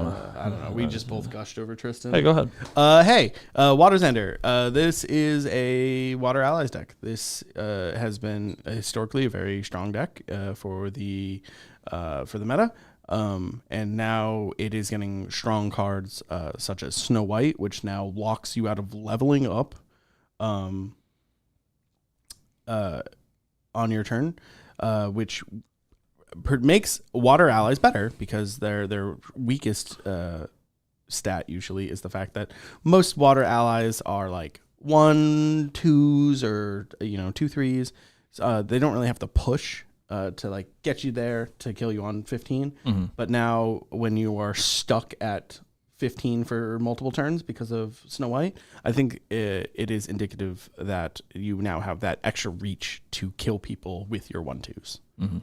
Speaker 1: don't know.
Speaker 2: We just both gushed over Tristan.
Speaker 1: Hey, go ahead.
Speaker 2: Water Sander. This is a Water Allies deck. This has been historically a very strong deck for the meta. And now it is getting strong cards such as Snow White, which now locks you out of leveling up. On your turn, which makes Water Allies better because their weakest stat usually is the fact that most Water Allies are like 1/2s or 2/3s. They don't really have to push to like get you there to kill you on 15. Mm-hmm. But now when you are stuck at 15 for multiple turns because of Snow White, I think it is indicative that you now have that extra reach to kill people with your 1/2s. Mm-hmm.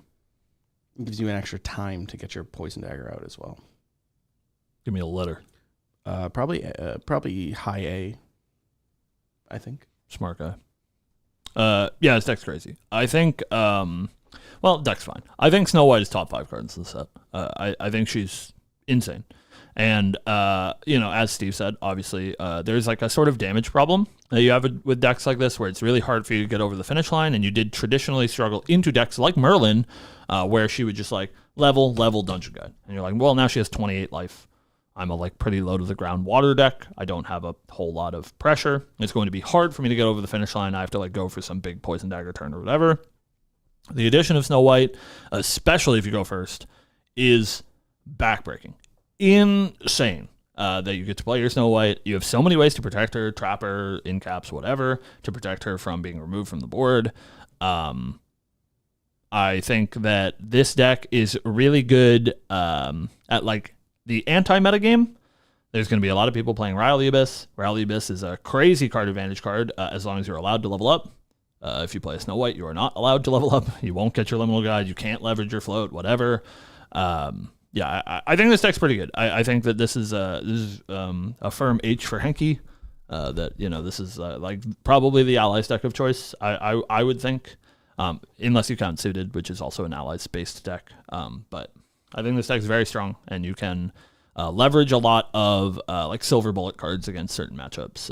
Speaker 2: It gives you an extra time to get your Poison Dagger out as well.
Speaker 1: Give me a letter.
Speaker 2: Probably high A, I think.
Speaker 1: Smart guy. Yeah, this deck's crazy. I think, deck's fine. I think Snow White is top 5 cards in the set. I think she's insane. And, as Steve said, obviously, there's like a sort of damage problem that you have with decks like this where it's really hard for you to get over the finish line. And you did traditionally struggle into decks like Merlin, where she would just like level Dungeon Guide. And you're like, well, now she has 28 life. I'm a like pretty low to the ground water deck. I don't have a whole lot of pressure. It's going to be hard for me to get over the finish line. I have to like go for some big Poison Dagger turn or whatever. The addition of Snow White, especially if you go first, is backbreaking. Insane that you get to play your Snow White. You have so many ways to protect her, trap her, in caps, whatever, to protect her from being removed from the board. I think that this deck is really good at like the anti-meta game. There's going to be a lot of people playing Rile the Abyss. Rile the Abyss is a crazy card advantage card as long as you're allowed to level up. If you play a Snow White, you are not allowed to level up. You won't get your Liminal Guide. You can't leverage your float, whatever. I think this deck's pretty good. I think that this is a firm H for Henke. This is like probably the Allies deck of choice. I would think, unless you count Suited, which is also an Allies-based deck. But I think this deck's very strong, and you can leverage a lot of like Silver Bullet cards against certain matchups.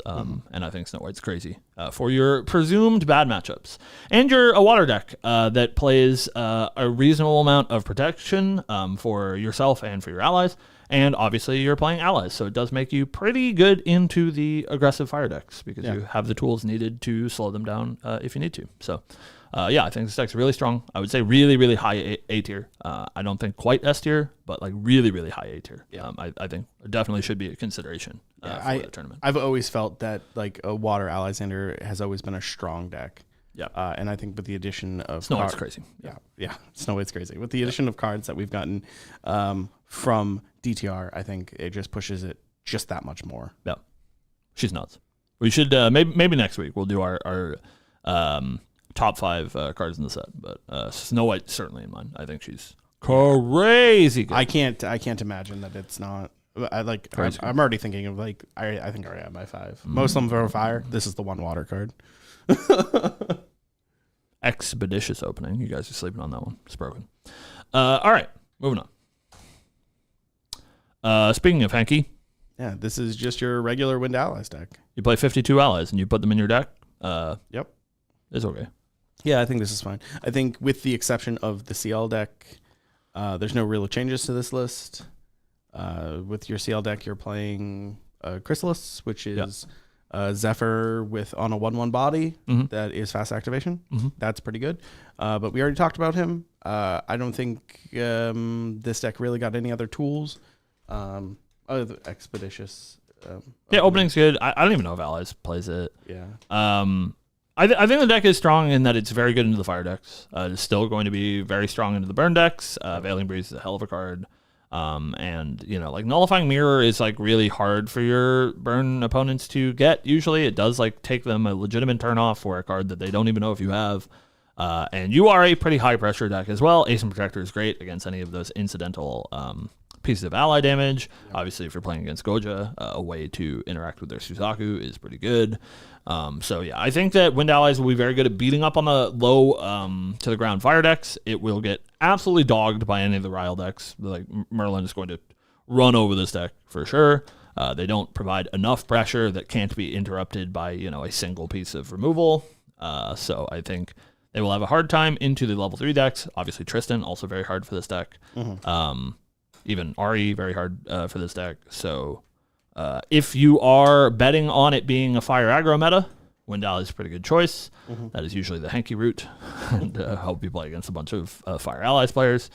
Speaker 1: And I think Snow White's crazy for your presumed bad matchups. And you're a water deck that plays a reasonable amount of protection for yourself and for your allies. And obviously you're playing allies, so it does make you pretty good into the aggressive fire decks because you have the tools needed to slow them down if you need to. So I think this deck's really strong. I would say really, really high A tier. I don't think quite S tier, but like really, really high A tier. Yeah. I think it definitely should be a consideration for the tournament.
Speaker 2: I've always felt that like a Water Alexander has always been a strong deck.
Speaker 1: Yeah.
Speaker 2: And I think with the addition of
Speaker 1: Snow White's crazy.
Speaker 2: Yeah. Snow White's crazy. With the addition of cards that we've gotten from DTR, I think it just pushes it just that much more.
Speaker 1: Yeah. She's nuts. We should maybe next week we'll do our top 5 cards in the set, but Snow White certainly in mine. I think she's crazy good.
Speaker 2: I can't imagine that it's not. I'm already thinking of like I think I already have my 5. Most of them are fire. This is the one water card.
Speaker 1: Expeditious opening. You guys are sleeping on that one. It's broken. All right, moving on. Speaking of Hanky,
Speaker 2: Yeah, this is just your regular Wind Allies deck.
Speaker 1: you play 52 allies and you put them in your deck.
Speaker 2: Yep.
Speaker 1: It's okay.
Speaker 2: Yeah, I think this is fine. I think with the exception of the CL deck, there's no real changes to this list. With your CL deck, you're playing Chrysalis, which is Zephyr with on a 1/1 body that is fast activation. That's pretty good. But we already talked about him. I don't think this deck really got any other tools. Other than Expeditious.
Speaker 1: Opening's good. I don't even know if Allies plays it.
Speaker 2: Yeah.
Speaker 1: I think the deck is strong in that it's very good into the fire decks. It's still going to be very strong into the burn decks. Veiling Breeze is a hell of a card. And, like Nullifying Mirror is like really hard for your burn opponents to get. Usually it does like take them a legitimate turn off for a card that they don't even know if you have. And you are a pretty high pressure deck as well. Ace and Protector is great against any of those incidental pieces of ally damage. Obviously, if you're playing against Goja, a way to interact with their Suzaku is pretty good. I think that Wind Allies will be very good at beating up on the low to the ground fire decks. It will get absolutely dogged by any of the Ryle decks. Like Merlin is going to run over this deck for sure. They don't provide enough pressure that can't be interrupted by a single piece of removal. So I think they will have a hard time into the level 3 decks. Obviously, Tristan also very hard for this deck. Even Ari very hard for this deck. So. If you are betting on it being a fire aggro meta, Wind Allies is a pretty good choice. That is usually the hanky route. And hope you play against a bunch of fire allies players.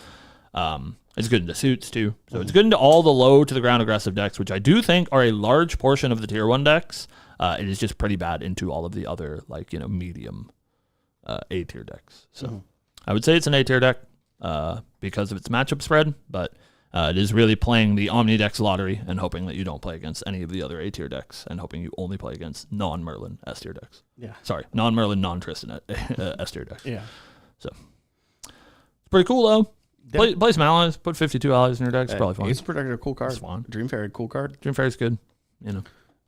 Speaker 1: It's good into suits too. So it's good into all the low to the ground aggressive decks, which I do think are a large portion of the tier 1 decks. It is just pretty bad into all of the other medium A tier decks. So I would say it's an A tier deck because of its matchup spread, but it is really playing the Omnidex lottery and hoping that you don't play against any of the other A-tier decks and hoping you only play against non-Merlin S-tier decks.
Speaker 2: Yeah.
Speaker 1: Sorry, non-Merlin, non-Tristan S-tier decks.
Speaker 2: Yeah.
Speaker 1: So, it's pretty cool, though. Yeah. Play some allies. Put 52 allies in your deck. It's probably fun.
Speaker 2: Ace Protector, cool card.
Speaker 1: It's fun.
Speaker 2: Dream Fairy, cool card.
Speaker 1: Dream Fairy's good.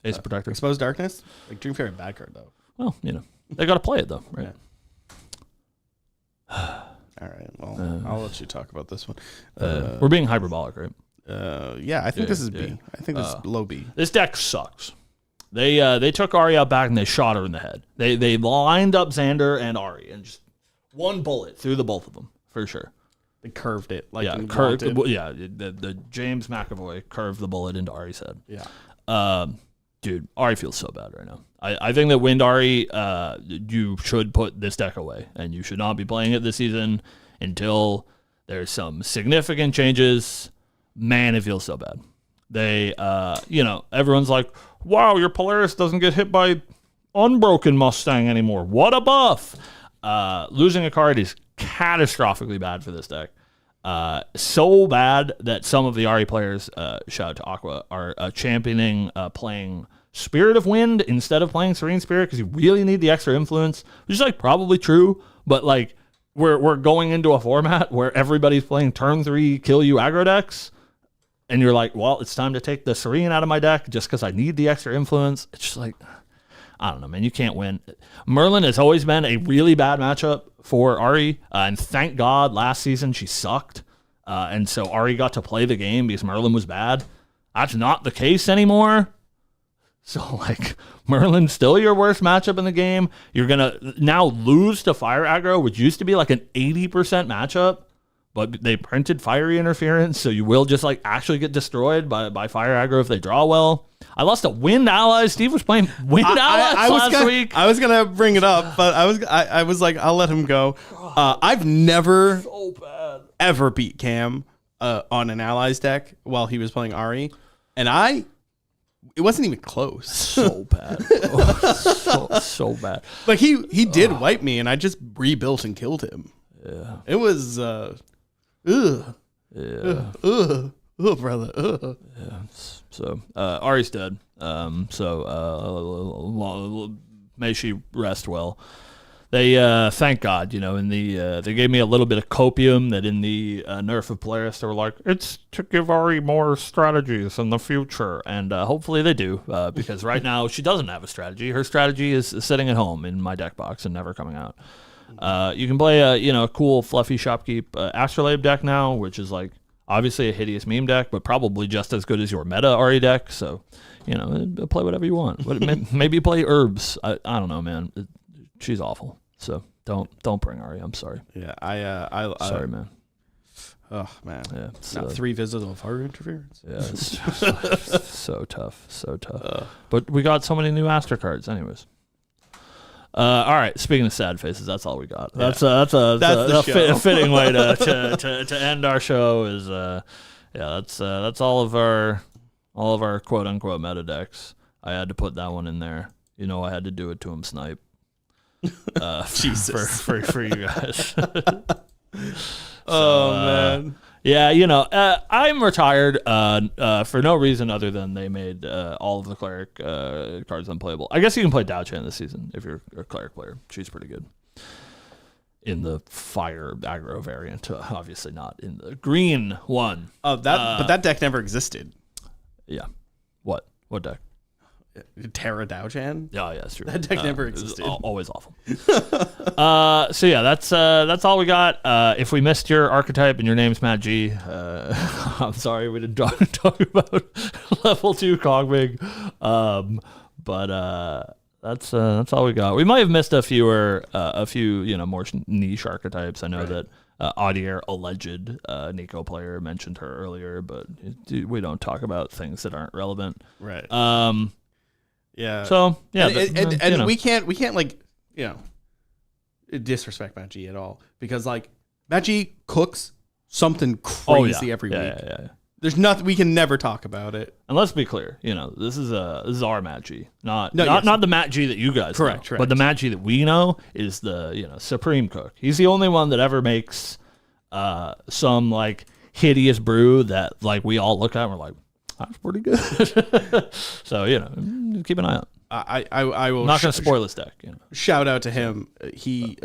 Speaker 1: Ace Protector.
Speaker 2: Exposed Darkness? Like Dream Fairy, bad card, though.
Speaker 1: Well, they got to play it, though, right?
Speaker 2: Yeah. All right. Well, I'll let you talk about this one.
Speaker 1: We're being hyperbolic, right?
Speaker 2: Yeah, I think this is B. I think this is low B.
Speaker 1: This deck sucks. They took Ari out back and they shot her in the head. They lined up Xander and Ari and just one bullet through the both of them for sure.
Speaker 2: They curved it
Speaker 1: curved. Yeah, the James McAvoy curved the bullet into Ari's head.
Speaker 2: Yeah.
Speaker 1: Dude, Ari feels so bad right now. I think that Wind Ari, you should put this deck away, and you should not be playing it this season until there's some significant changes. Man, it feels so bad. They, everyone's like, wow, your Polaris doesn't get hit by Unbroken Mustang anymore. What a buff! Losing a card is catastrophically bad for this deck. So bad that some of the Ari players, shout out to Aqua, are championing playing Spirit of Wind instead of playing Serene Spirit because you really need the extra influence, which is probably true, but we're going into a format where everybody's playing turn 3 kill you aggro decks, and you're like, well, it's time to take the Serene out of my deck just because I need the extra influence. It's just I don't know, man. You can't win. Merlin has always been a really bad matchup for Ari, and thank God last season she sucked, and so Ari got to play the game because Merlin was bad. That's not the case anymore. So, Merlin's still your worst matchup in the game. You're going to now lose to Fire Aggro, which used to be an 80% matchup, but they printed Fiery Interference, so you will just, actually get destroyed by Fire Aggro if they draw well. I lost to Wind Allies. Steve was playing Wind Allies last week.
Speaker 2: I was going to bring it up, but I was like, I'll let him go. I've never ever beat Cam on an Allies deck while he was playing Ari, and it wasn't even close.
Speaker 1: So bad. So bad.
Speaker 2: He did wipe me, and I just rebuilt and killed him.
Speaker 1: Yeah.
Speaker 2: It was, brother.
Speaker 1: Yeah. So, Ari's dead. May she rest well. They, thank God, in the, they gave me a little bit of copium that in the nerf of Polaris, they were like, it's to give Ari more strategies in the future. And hopefully they do, because right now she doesn't have a strategy. Her strategy is sitting at home in my deck box and never coming out. You can play a cool fluffy shopkeep Astrolabe deck now, which is like obviously a hideous meme deck, but probably just as good as your meta Ari deck. So, play whatever you want. Maybe play herbs. I don't know, man. She's awful. So don't bring Ari. I'm sorry.
Speaker 2: Yeah,
Speaker 1: sorry, man.
Speaker 2: Oh man.
Speaker 1: Yeah.
Speaker 2: Not 3 visits of fire interference.
Speaker 1: Yeah. It's so tough. But we got so many new Aster cards, anyways. All right. Speaking of sad faces, that's all we got.
Speaker 2: Yeah.
Speaker 1: That's a fitting way to end our show. Is that's all of our quote unquote meta decks. I had to put that one in there. I had to do it to him, Snipe.
Speaker 2: Jesus,
Speaker 1: for you guys.
Speaker 2: Man.
Speaker 1: Yeah, I'm retired for no reason other than they made all of the cleric cards unplayable. I guess you can play Dao Chan this season if you're a cleric player. She's pretty good. In the fire aggro variant, obviously not in the green one.
Speaker 2: Oh, but that deck never existed.
Speaker 1: Yeah. What deck?
Speaker 2: Terra Dao-Chan?
Speaker 1: Oh, yeah, that's true.
Speaker 2: That deck never existed.
Speaker 1: Always awful. So yeah, that's all we got. If we missed your archetype and your name's Matt G, I'm sorry we didn't talk about level 2 Cogwig. But that's all we got. We might have missed a few more niche archetypes. I know that Audier, alleged Nico player, mentioned her earlier, but we don't talk about things that aren't relevant.
Speaker 2: Right.
Speaker 1: Yeah. So yeah,
Speaker 2: and we can't disrespect Matt G at all, because like Matt G cooks something crazy every week.
Speaker 1: Yeah.
Speaker 2: There's nothing we can never talk about it.
Speaker 1: And let's be clear, this is our Matt G, not the Matt G that you guys
Speaker 2: correct,
Speaker 1: know, but the Matt G that we know is the supreme cook. He's the only one that ever makes some like hideous brew that like we all look at and we're like, that's pretty good. So keep an eye out.
Speaker 2: I will.
Speaker 1: I'm not going to spoil this deck.
Speaker 2: Shout out to him. He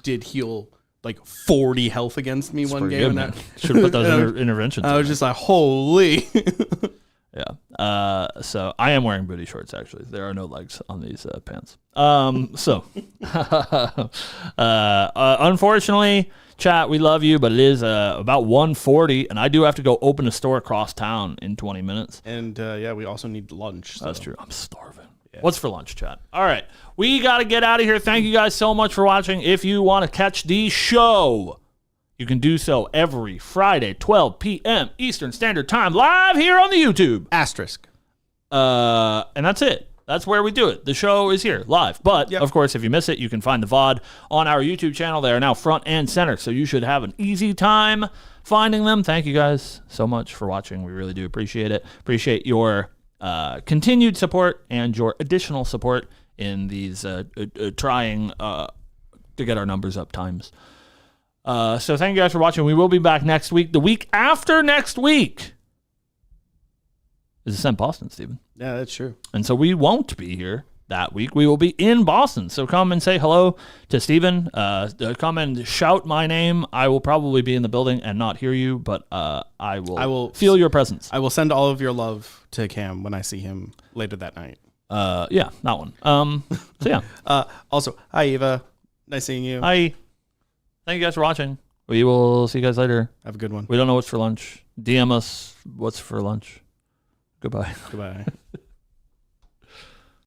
Speaker 2: did heal like 40 health against me one game.
Speaker 1: Should have put those interventions.
Speaker 2: I was just like, holy.
Speaker 1: Yeah. So I am wearing booty shorts. Actually, there are no legs on these pants. So unfortunately, chat, we love you, but it is about 1:40, and I do have to go open a store across town in 20 minutes.
Speaker 2: And we also need lunch. So.
Speaker 1: That's true. I'm starving. Yeah. What's for lunch, chat? All right. We got to get out of here. Thank you guys so much for watching. If you want to catch the show, you can do so every Friday, 12 p.m. Eastern Standard Time, live here on the YouTube.
Speaker 2: Asterisk.
Speaker 1: And that's it. That's where we do it. The show is here, live. But, of course, if you miss it, you can find the VOD on our YouTube channel. They are now front and center, so you should have an easy time finding them. Thank you guys so much for watching. We really do appreciate it. Appreciate your continued support and your additional support in these trying to get our numbers up times. So thank you guys for watching. We will be back next week. The week after next week is Ascent Boston, Stephen.
Speaker 2: Yeah, that's true.
Speaker 1: And so we won't be here that week. We will be in Boston. So come and say hello to Stephen. Come and shout my name. I will probably be in the building and not hear you, but I will feel your presence.
Speaker 2: I will send all of your love to Cam when I see him later that night.
Speaker 1: Yeah, that one. So yeah.
Speaker 2: Also, hi Eva. Nice seeing you.
Speaker 1: Hi. Thank you guys for watching. We will see you guys later.
Speaker 2: Have a good one.
Speaker 1: We don't know what's for lunch. DM us what's for lunch. Goodbye.
Speaker 2: Goodbye.